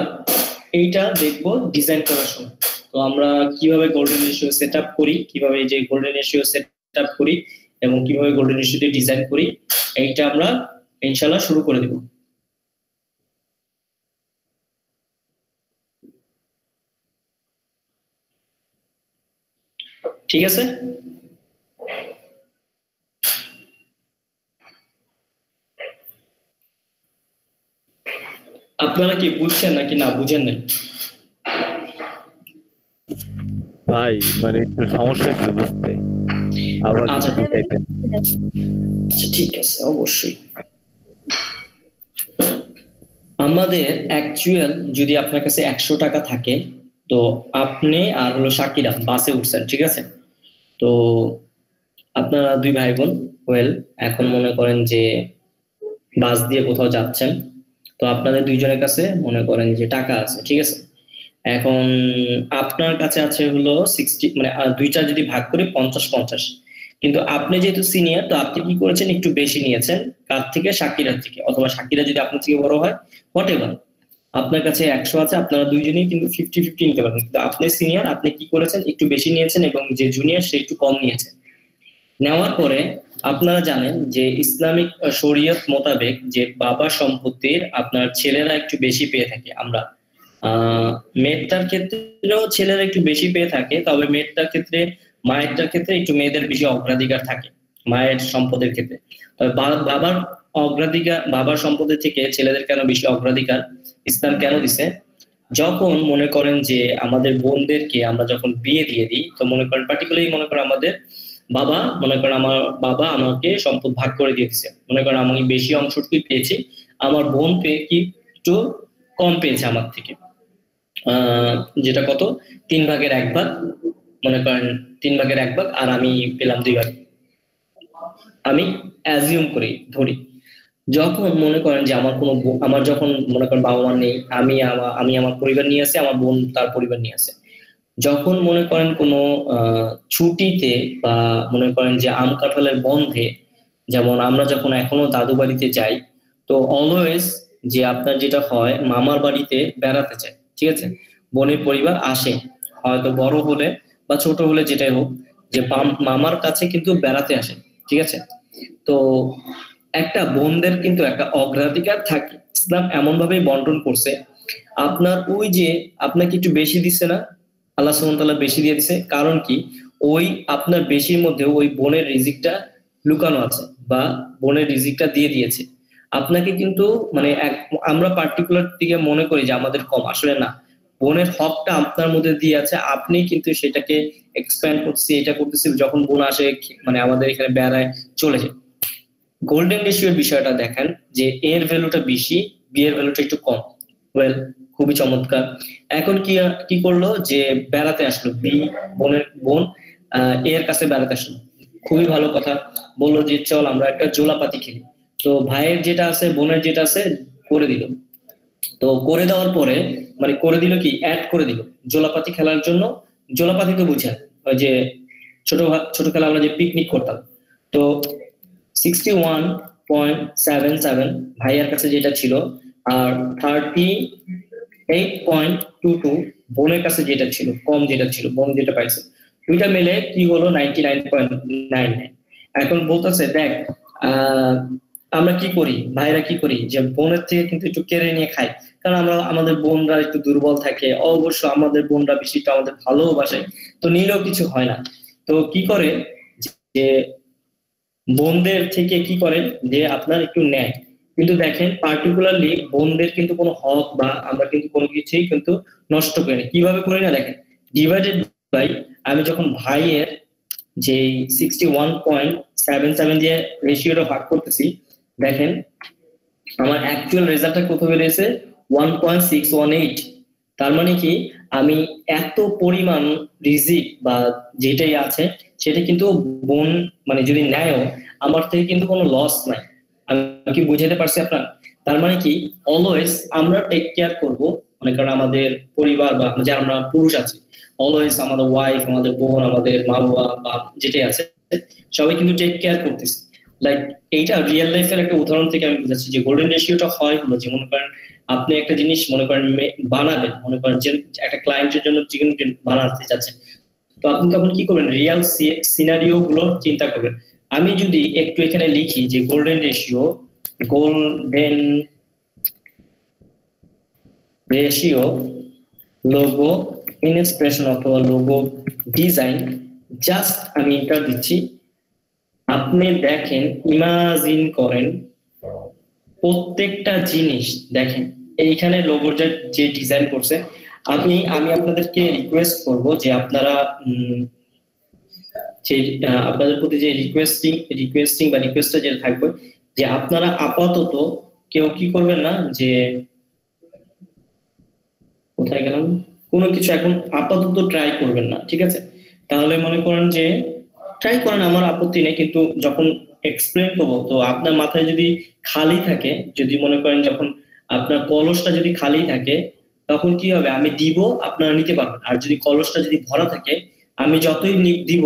এইটা দেখবো ডিজাইন করার সময়। তো আমরা কিভাবে গোল্ডেন রেশিও সেট আপ করি, কিভাবে যে গোল্ডেন রেশিও সেট আপ করি এবং কিভাবে গোল্ডেন রেশিওটি ডিজাইন করি, এইটা আমরা ইনশাআল্লাহ শুরু করে দেব। ঠিক আছে, আপনারা কি বুঝছেন নাকি না বুঝেন না? ভাই মানে একটু সমস্যা একটু বুঝতে, আবার আচ্ছা বুঝাইতেন। ঠিক আছে, অবশ্যই। আমাদের অ্যাকচুয়াল যদি আপনার কাছে 100 টাকা থাকে, তো আপনি আর হলো শাকিরা বাসে উঠছেন, ঠিক আছে? তো আপনারা দুই ভাই বোন, এখন মনে করেন যে বাস দিয়ে কোথাও যাচ্ছেন, তো আপনাদের দুইজনের কাছে মনে করেন যে টাকা আছে, ঠিক আছে? এখন আপনার কাছে আছে হলো 60, মানে দুইটা যদি ভাগ করি 50-50, কিন্তু আপনি যেহেতু সিনিয়র, তো আপনি কি করেছেন, একটু বেশি নিয়েছেন। কার থেকে? শাকিরার থেকে, অথবা শাকিরা যদি আপনার থেকে বড় হয়, হোয়াটএভার। আপনার কাছে 100 আছে, আপনারা দুইজনেই কিন্তু 50-50 নিতে পারেন, কিন্তু আপনি সিনিয়র, আপনি কি করেছেন, একটু বেশি নিয়েছেন, এবং যে জুনিয়র সে একটু কম নিয়েছে। নেওয়ার পরে আপনারা জানেন যে ইসলামিক শরীয়ত মোতাবেক যে বাবা সম্পত্তির আপনার ছেলেরা একটু বেশি পেয়ে থাকে। আমরা মেয়েটার ক্ষেত্রেও ছেলেরা একটু বেশি পেয়ে থাকে, তবে মেয়েটার ক্ষেত্রে, মায়েরটার ক্ষেত্রে একটু মেয়েদের বেশি অগ্রাধিকার থাকে মায়ের সম্পদের ক্ষেত্রে। তবে বাবার অগ্রাধিকার, বাবার সম্পদের থেকে ছেলেদের কেন বেশি অগ্রাধিকার ইসলাম কেন দিছে? যখন মনে করেন যে আমাদের বোনদেরকে আমরা যখন বিয়ে দিয়ে দিই, তো মনে করেন পার্টিকুলারলি মনে করেন আমাদের বাবা, মনে করেন আমার বাবা আমাকে সম্পদ ভাগ করে দিয়েছে, মনে করেন আমি বেশি অংশটুকু পেয়েছি, আমার বোন পেয়ে কি একটু কম পেয়েছে আমার থেকে, যেটা কত 3/1 মনে করেন 3/1, আর আমি পেলাম 2 ভাগ। আমি অ্যাজিউম করি, ধরি, যখন মনে করেন যে আমার যখন মনে করেন বাবা মা নেই, আমি আমার পরিবার নিয়ে আসি, আমার বোন তার পরিবার নিয়ে আসে। যখন মনে করেন কোনো ছুটিতে বা মনে করেন যে আম কাঁঠালের বন্ধে, যেমন আমরা যখন এখনো দাদু বাড়িতে যাই, তো অলওয়েজ যে আপনার যেটা হয়, মামার বাড়িতে বেড়াতে চাই, ঠিক আছে? বোনের পরিবার আসে, হয়তো বড় হলে বা ছোট হলে যেটাই হোক, যে মামার কাছে কিন্তু বেড়াতে আসে, ঠিক আছে? তো একটা বোনদের কিন্তু একটা অগ্রাধিকার থাকে। ইসলাম এমন ভাবে বন্টন করছে, আপনার ওই যে আপনাকে একটু বেশি দিচ্ছে না, আল্লাহ সুবহানাহু ওয়া তাআলা বেশি দিয়ে দিছে, কারণ কি ওই আপনার বেশির মধ্যে ওই বোনের রিজিকটা লুকানো আছে, বা বোনের রিজিকটা দিয়ে দিয়েছে আপনাকে। কিন্তু মানে আমরা পার্টিকুলার দিকে মনে করি যে আমাদের কম, আসলে না, বোনের হকটা আপনার মধ্যে দিয়ে আছে, আপনি কিন্তু সেটাকে এক্সপ্যান্ড করতেছি, এটা করতেছি। যখন বোন আসে, মানে আমাদের এখানে বেড়ায়, চলে যায়। গোল্ডেন রেশিওর বিষয়টা দেখেন যে এর ভ্যালুটা বেশি, বি এর ভ্যালুটা একটু কম। খুবই চমৎকার। এখন কি করলো, যে বেড়াতে আসলো, বি বোন এর কাছে বেড়াতে আসলো, খুবই ভালো কথা, বললো যে চল আমরা একটা জোলাপাতি খেলি। তো ভাইয়ের যেটা আছে, বোনের যেটা আছে, করে দিল। তো করে দেওয়ার পরে মানে করে দিল কি, অ্যাড করে দিল জোলাপাতি খেলার জন্য। জোলাপাতি তো বুঝেন, ওই যে ছোট খেলা আমরা যে পিকনিক করতাম। তো 61.77 ভাইয়ার কাছে যেটা ছিল, আর 38.22 বোনের কাছে যেটা ছিল, কম যেটা ছিল, বোন যেটা পাইছে, দুইটা মিলে কি হলো 99.99। এখন বলতেছে দেখ আমরা কি করি, ভাইরা কি করি, যে বোনের থেকে কিন্তু একটু কেড়ে নিয়ে খাই, কারণ আমরা আমাদের বোনরা একটু দুর্বল থাকে, অবশ্য আমাদের বোনরা বেশিটা আমাদের ভালোবাসে, তো নিলেও কিছু হয় না। তো কি করে যে বোনদের থেকে কি করেন যে আপনার একটু নেয়, কিন্তু দেখেন পার্টিকুলারলি বোনদের কিন্তু কোনো হক বা আমরা কিন্তু কোনো কিছুই কিন্তু নষ্ট করি না। কিভাবে করি না দেখেন, ডিভাইডেড বাই, আমি যখন ভাইয়ের যে 61.77 দিয়ে রেশিওটা ভাগ করতেছি, দেখেন আমার অ্যাকচুয়াল রেজাল্টটা কত বেরিয়েছে, 1.618। তার মানে কি আমি এত পরিমাণ রিজিক বা যেটাই আছে সেটা কিন্তু বোন মানে যদি নেয়ও আমার থেকে কিন্তু কোনো লস নাই। আমি কি বুঝাতে পারছি আপনার? তার মানে কি অলওয়েজ আমরা টেক কেয়ার করবো, মনে করেন আমাদের পরিবার বা যারা আমরা পুরুষ আছি, অলওয়েজ আমাদের ওয়াইফ, আমাদের বোন, আমাদের মা বাবা বা যেটাই আছে সবাই কিন্তু টেক কেয়ার করতেছি। লাইক এইটা রিয়েল লাইফের একটা উদাহরণ থেকে আমি বুঝাচ্ছি যে গোল্ডেন রেশিওটা হয় হলো যে মনে করেন আপনি একটা জিনিস মনে করেন বানাবেন, মনে করেন যে একটা ক্লায়েন্টের জন্য চিকেন বানাতে চাচ্ছেন, তো আপনি তখন কি করবেন, রিয়েল সিনারিও গুলো চিন্তা করবেন। আমি যদি একটু এখানে লিখি যে গোল্ডেন রেশিও লোগো ইনস্পিরেশন অথবা লোগো ডিজাইন, জাস্ট আমি এটা দিচ্ছি, আপনি দেখেন ইমাজিন করেন প্রত্যেকটা জিনিস দেখেন এইখানে লোগোর যে ডিজাইন করছে। আমি আপনাদেরকে রিকোয়েস্ট করব যে আপনারা যে আপনাদের প্রতি যে রিকোয়েস্টিং বা রিকোয়েস্টটা যেটা থাকবে যে আপনারা আপাতত কেউ কি করবেন না, যে কোথায় গেলাম, কোনো কিছু এখন আপাতত ট্রাই করবেন না, ঠিক আছে? তাহলে মনে করেন যে ট্রাই করেন, আমার আপত্তি নেই, কিন্তু যখন এক্সপ্লেন করবো তো আপনার মাথায় যদি খালি থাকে, যদি মনে করেন যখন আপনার কলসটা যদি খালি থাকে তখন কি হবে, আমি দিব আপনারা নিতে পারবেন, আর যদি কলসটা যদি ভরা থাকে আমি যতই দিব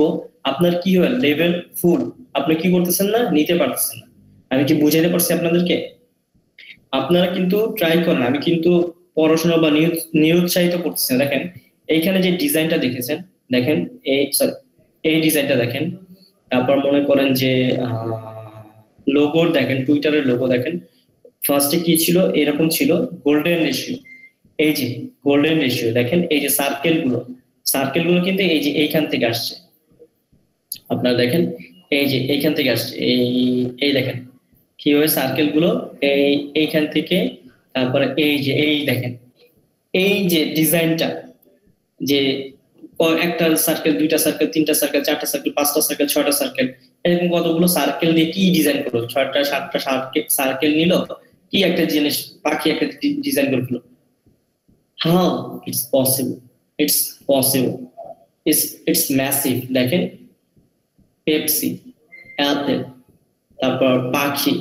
আপনার কি হবে, লেভেল ফুল, আপনি কি করতেছেন না, নিতে পারতেছেন না। আমি কি বুঝাইতে পারছি আপনাদেরকে? আপনারা কিন্তু ট্রাই করেন, আমি কিন্তু পড়াশোনা বা নিরুৎসাহিত করতেছি না। দেখেন এইখানে যে ডিজাইনটা দেখেছেন, দেখেন এই ডিজাইনটা দেখেন, তারপর মনে করেন যে লোগোর দেখেন, টুইটারের লোগো দেখেন, ফার্স্টে কি ছিল, এরকম ছিল গোল্ডেন রেশিও। এই যে গোল্ডেন রেশিও দেখেন, এই যে সার্কেলগুলো কিন্তু এই যে এইখান থেকে আসছে, আপনারা দেখেন এই যে এইখান থেকে আসছে, এই দেখেন কিভাবে সার্কেলগুলো এইখান থেকে, তারপরে এই দেখেন এই যে ডিজাইনটা, যে একটা সার্কেল, দুইটা সার্কেল, তিনটা সার্কেল, চারটা সার্কেল, পাঁচটা সার্কেল, ছয়টা সার্কেল, এরকম কতগুলো সার্কেল দিয়ে কি ডিজাইন করলো, 6টা 7টা সার্কেল নিল, কি একটা জিনিস পাখি একটা ডিজাইন করে ফেলো। How it's possible, it's massive. দেখেন পেপসি, অ্যাপেল, তারপর পাখি,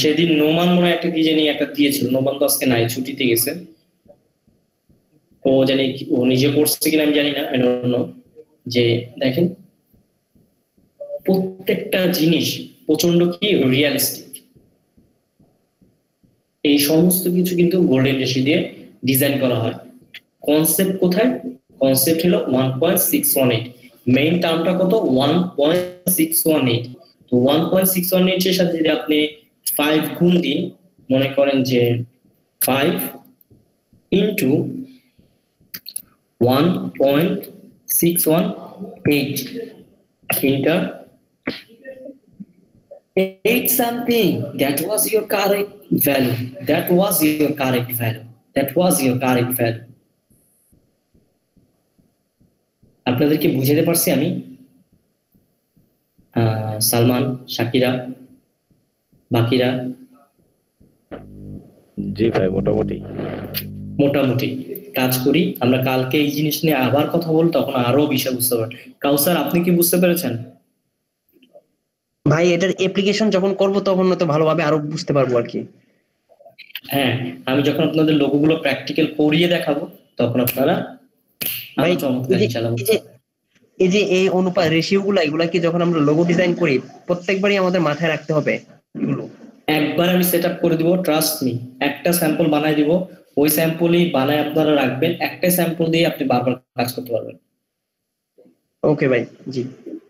সেদিন নোমান মনে একটা কি জানি একটা দিয়েছিল, নোমান তো আজকে নাই, ছুটিতে গেছে, ও জানি ও নিজে করছে কিনা আমি জানি না, আই ডোন্ট নো। যে দেখেন প্রত্যেকটা জিনিস প্রচন্ড কি রিয়ালিস্টিক, এই সমস্ত কিছু কিন্তু গোল্ডেন রেশিও দিয়ে ডিজাইন করা হয়। কনসেপ্ট কোথায়, কনসেপ্ট হলো 1.618, মেইন টার্মটা কত 1.618, তো 1.618 এর সাথে যদি আপনি 5 গুণ দিন, মনে করেন যে 5 into 1.618 enter 8 something, that was your correct value. আপনাদেরকে বুঝাতে পারছি আমি? সালমান, শাকিরা, বাকিরা? জি ভাই, মোটামুটি কাজ করি আমরা। কালকে এই জিনিস নিয়ে আবার কথা বল, তখন আরো বিষয় বুঝতে পারবেন। কাউসার, আপনি কি বুঝতে পেরেছেন? ভাই এটার অ্যাপ্লিকেশন যখন করব তখন তো ভালোভাবে আরো বুঝতে পারবো আর কি। হ্যাঁ, আমি যখন আপনাদের লোগোগুলো প্র্যাকটিক্যাল করিয়ে দেখাবো তখন আপনারা ভাই এই যে এই অনুপাত রেশিও গুলো, এগুলা কি যখন আমরা লোগো ডিজাইন করি প্রত্যেকবারই আমাদের মাথায় রাখতে হবে এগুলো? একবার আমি সেট আপ করে দিব, ট্রাস্ট মি। একটা স্যাম্পল বানাই দিব, ওই স্যাম্পলই বানায় আপনারা রাখবেন, একটা স্যাম্পল দিয়ে আপনি বারবার কাজ করতে পারবেন। ওকে ভাই, জি।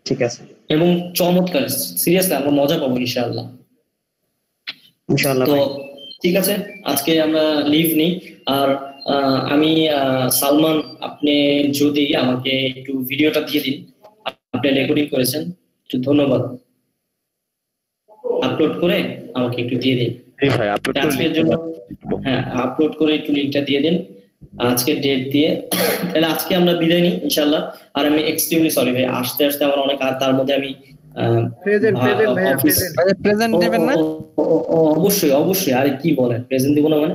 ঠিক আছে এবং চমৎকার, সিরিয়াসলি আমরা মজা পাবো ইনশাআল্লাহ। ইনশাআল্লাহ তো ঠিক আছে, আজকে আমরা লিভ নিই। আর আমি সালমান, আপনি যদি আমাকে একটু ভিডিওটা দিয়ে দিন, আপনি রেকর্ডিং করেছেন, একটু ধন্যবাদ। আপলোড করে আমাকে একটু দিয়ে দিন ভাই, আপলোড আজকের জন্য। হ্যাঁ, আপলোড করে একটু লিংকটা দিয়ে দিন আজকের ডেট দিয়ে। তাহলে আজকে আমরা বিদায় নিই ইনশাআল্লাহ। আর আমি এক্সট্রিমলি সরি ভাই, আসতে আসতে আমার অনেক, আর তার মধ্যে আমি প্রেজেন্ট দিবেন না? অবশ্যই অবশ্যই। আরে কি বলেন, প্রেজেন্ট দিব না মানে?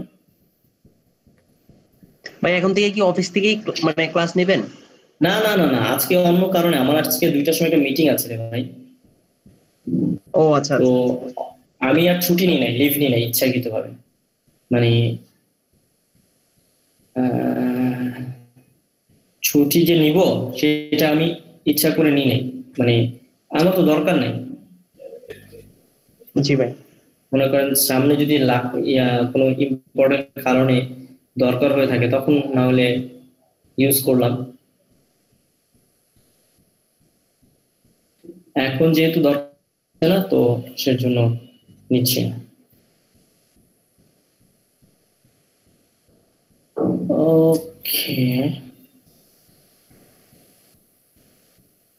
ভাই এখন থেকে কি অফিস থেকেই মানে ক্লাস নেবেন? না না না না, আজকে অন্য কারণে, আমার আজকে 2টার সময় একটা মিটিং আছে রে ভাই। ও আচ্ছা। তো আমি আর ছুটি নিই নাই, লিভ নিই নাই ইচ্ছাকৃত ভাবে, মানে ছুটি যে নিব সেটা আমি ইচ্ছা করে নিই নাই, মানে আমার তো দরকার নেই। জি ভাই। মনে করেন সামনে যদি কোনো ইম্পর্টেন্ট কারণে দরকার হয়ে থাকে তখন না হলে ইউজ করলাম, এখন যেহেতু দরকার না তো সেজন্য নিচ্ছি না। ওকে,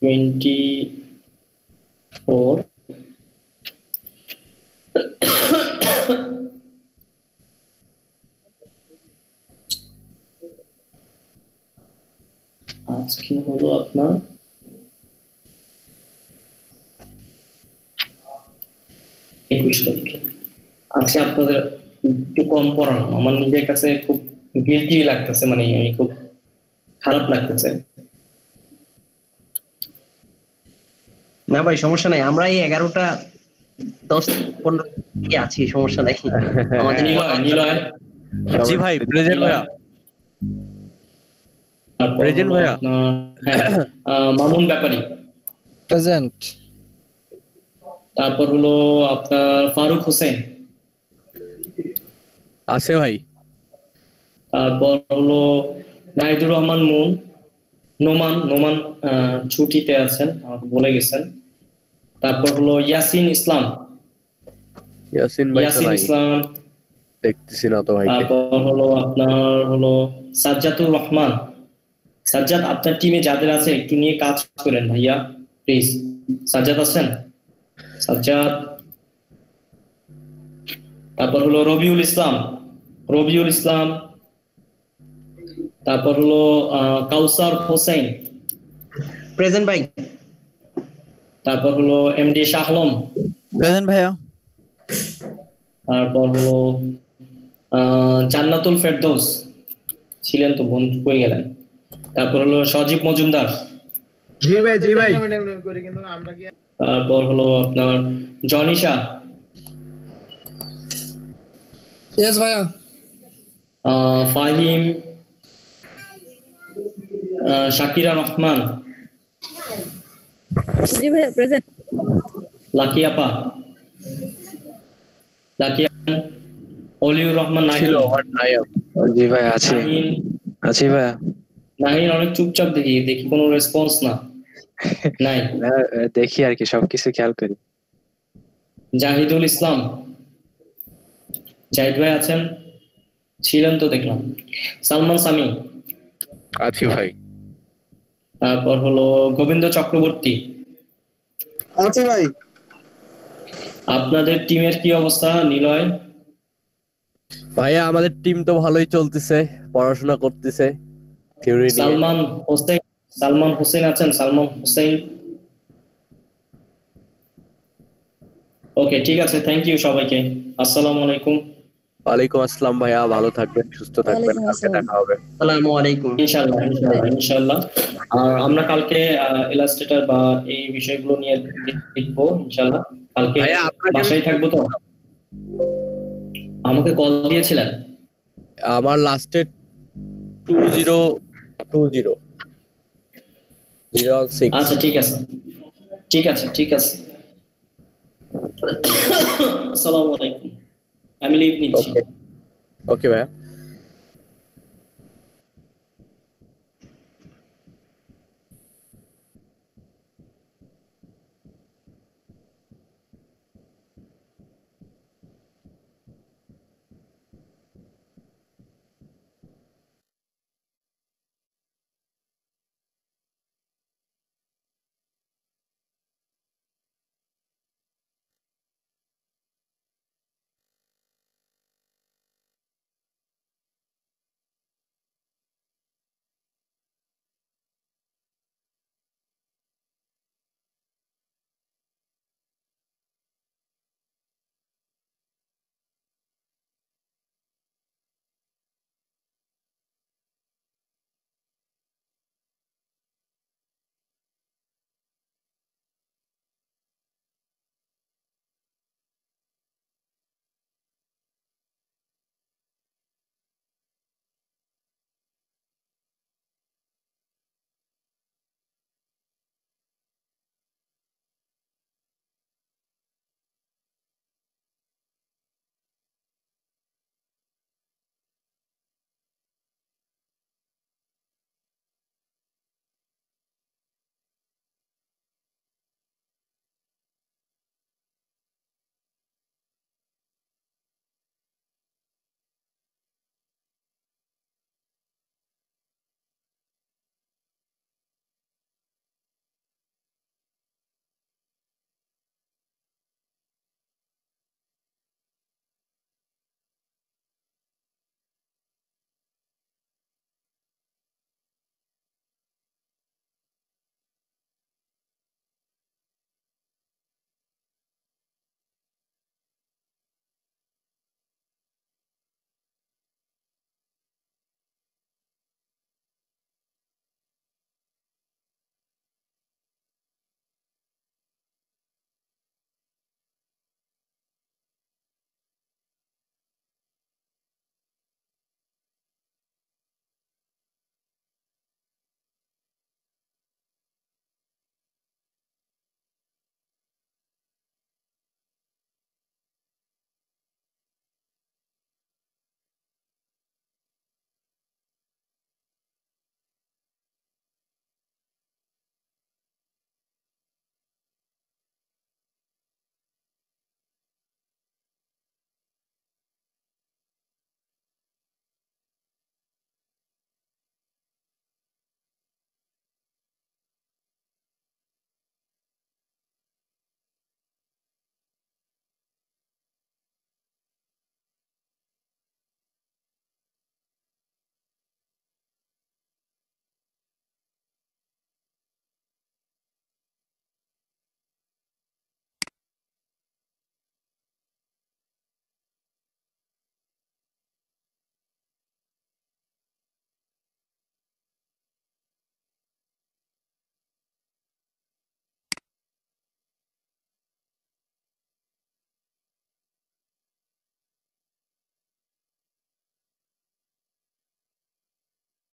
24 আজকে হলো আপনার আজকে আপনাদের একটু কম পড়ানো, আমার নিজের কাছে খুব গিল্টি লাগতেছে, মানে খুব খারাপ লাগতেছে। না ভাই সমস্যা নাই, আমরা এই 11টা 10-15 আছি, সমস্যা নাই আমাদের। জি ভাই, প্রেজেন্ট ভাইয়া। প্রেজেন্ট ভাইয়া। মামুন ব্যাপারী প্রেজেন্ট। তারপর হলো আপনার ফারুক হোসেন আছে ভাই। তারপর হলো নাহিদুর রহমান নোমান ছুটিতে আছেন, আমাকে বলে গেছেন। তারপর হলো ইয়াসিন ইসলাম দেখতেছি না তো ভাই। তারপর হলো আপনার হলো সাজ্জাতুর রহমান। সাজ্জাদ, আপনার টিমে যাদের আছে একটু নিয়ে কাজ করেন ভাইয়া প্লিজ। সাজ্জাদ আছেন? সাজ্জাদ। তারপর হলো রবিউল ইসলাম। তারপর হলো কাউসার হোসেন প্রেজেন্ট ভাই। তারপর হলো এমডি শাহলম প্রেজেন্ট ভাইয়া। তারপর হলো জান্নাতুল ফেরদৌস ছিলেন তো, বন্ধু কই গেলেন? তারপর হলো সজীব মজুমদার। জি ভাই জি ভাই। তারপর হলো আপনার জনিশা। ইয়েস ভাইয়া। ফাহিম, শাকিরা রহমান। জি ভাইয়া প্রেজেন্ট। লাকিয়াপা, অলিউর রহমান নাহিদ। জি ভাই আছি ভাইয়া। নাহিদ অনেক চুপচাপ দেখি কোনো রেসপন্স না নাই। দেখি আর কি, সবকিছু খেয়াল করি। জাহিদুল ইসলাম, জাহিদ ভাই আছেন? ছিলেন তো দেখলাম। সালমান সামি আছি ভাই। তারপর হলো গোবিন্দ চক্রবর্তী আছি ভাই। আপনাদের টিমের কি অবস্থা নিলয়? ভাইয়া আমাদের টিম তো ভালোই চলতেছে, পড়াশোনা করতেছে থিওরি নিয়ে। সালমান হোসেন আছেন? সালমান হোসেন। ওকে ঠিক আছে, থ্যাংক ইউ সবাইকে। আসসালামু আলাইকুম। ওয়ালাইকুম আসসালাম ভাইয়া, ভালো থাকবেন, সুস্থ থাকবেন, কালকে দেখা হবে। আসসালামু আলাইকুম। ইনশাআল্লাহ। আর আমরা কালকে ইলাস্ট্রেটর বা এই বিষয়গুলো নিয়ে লিখবো ইনশাআল্লাহ। কালকে বাসায় থাকবো তো। আমাকে কল দিয়েছিলেন? আমার লাস্টে 2020 আচ্ছা ঠিক আছে। আসসালামু আলাইকুম, আমি লিভ নিচ্ছি। ওকে ভাইয়া।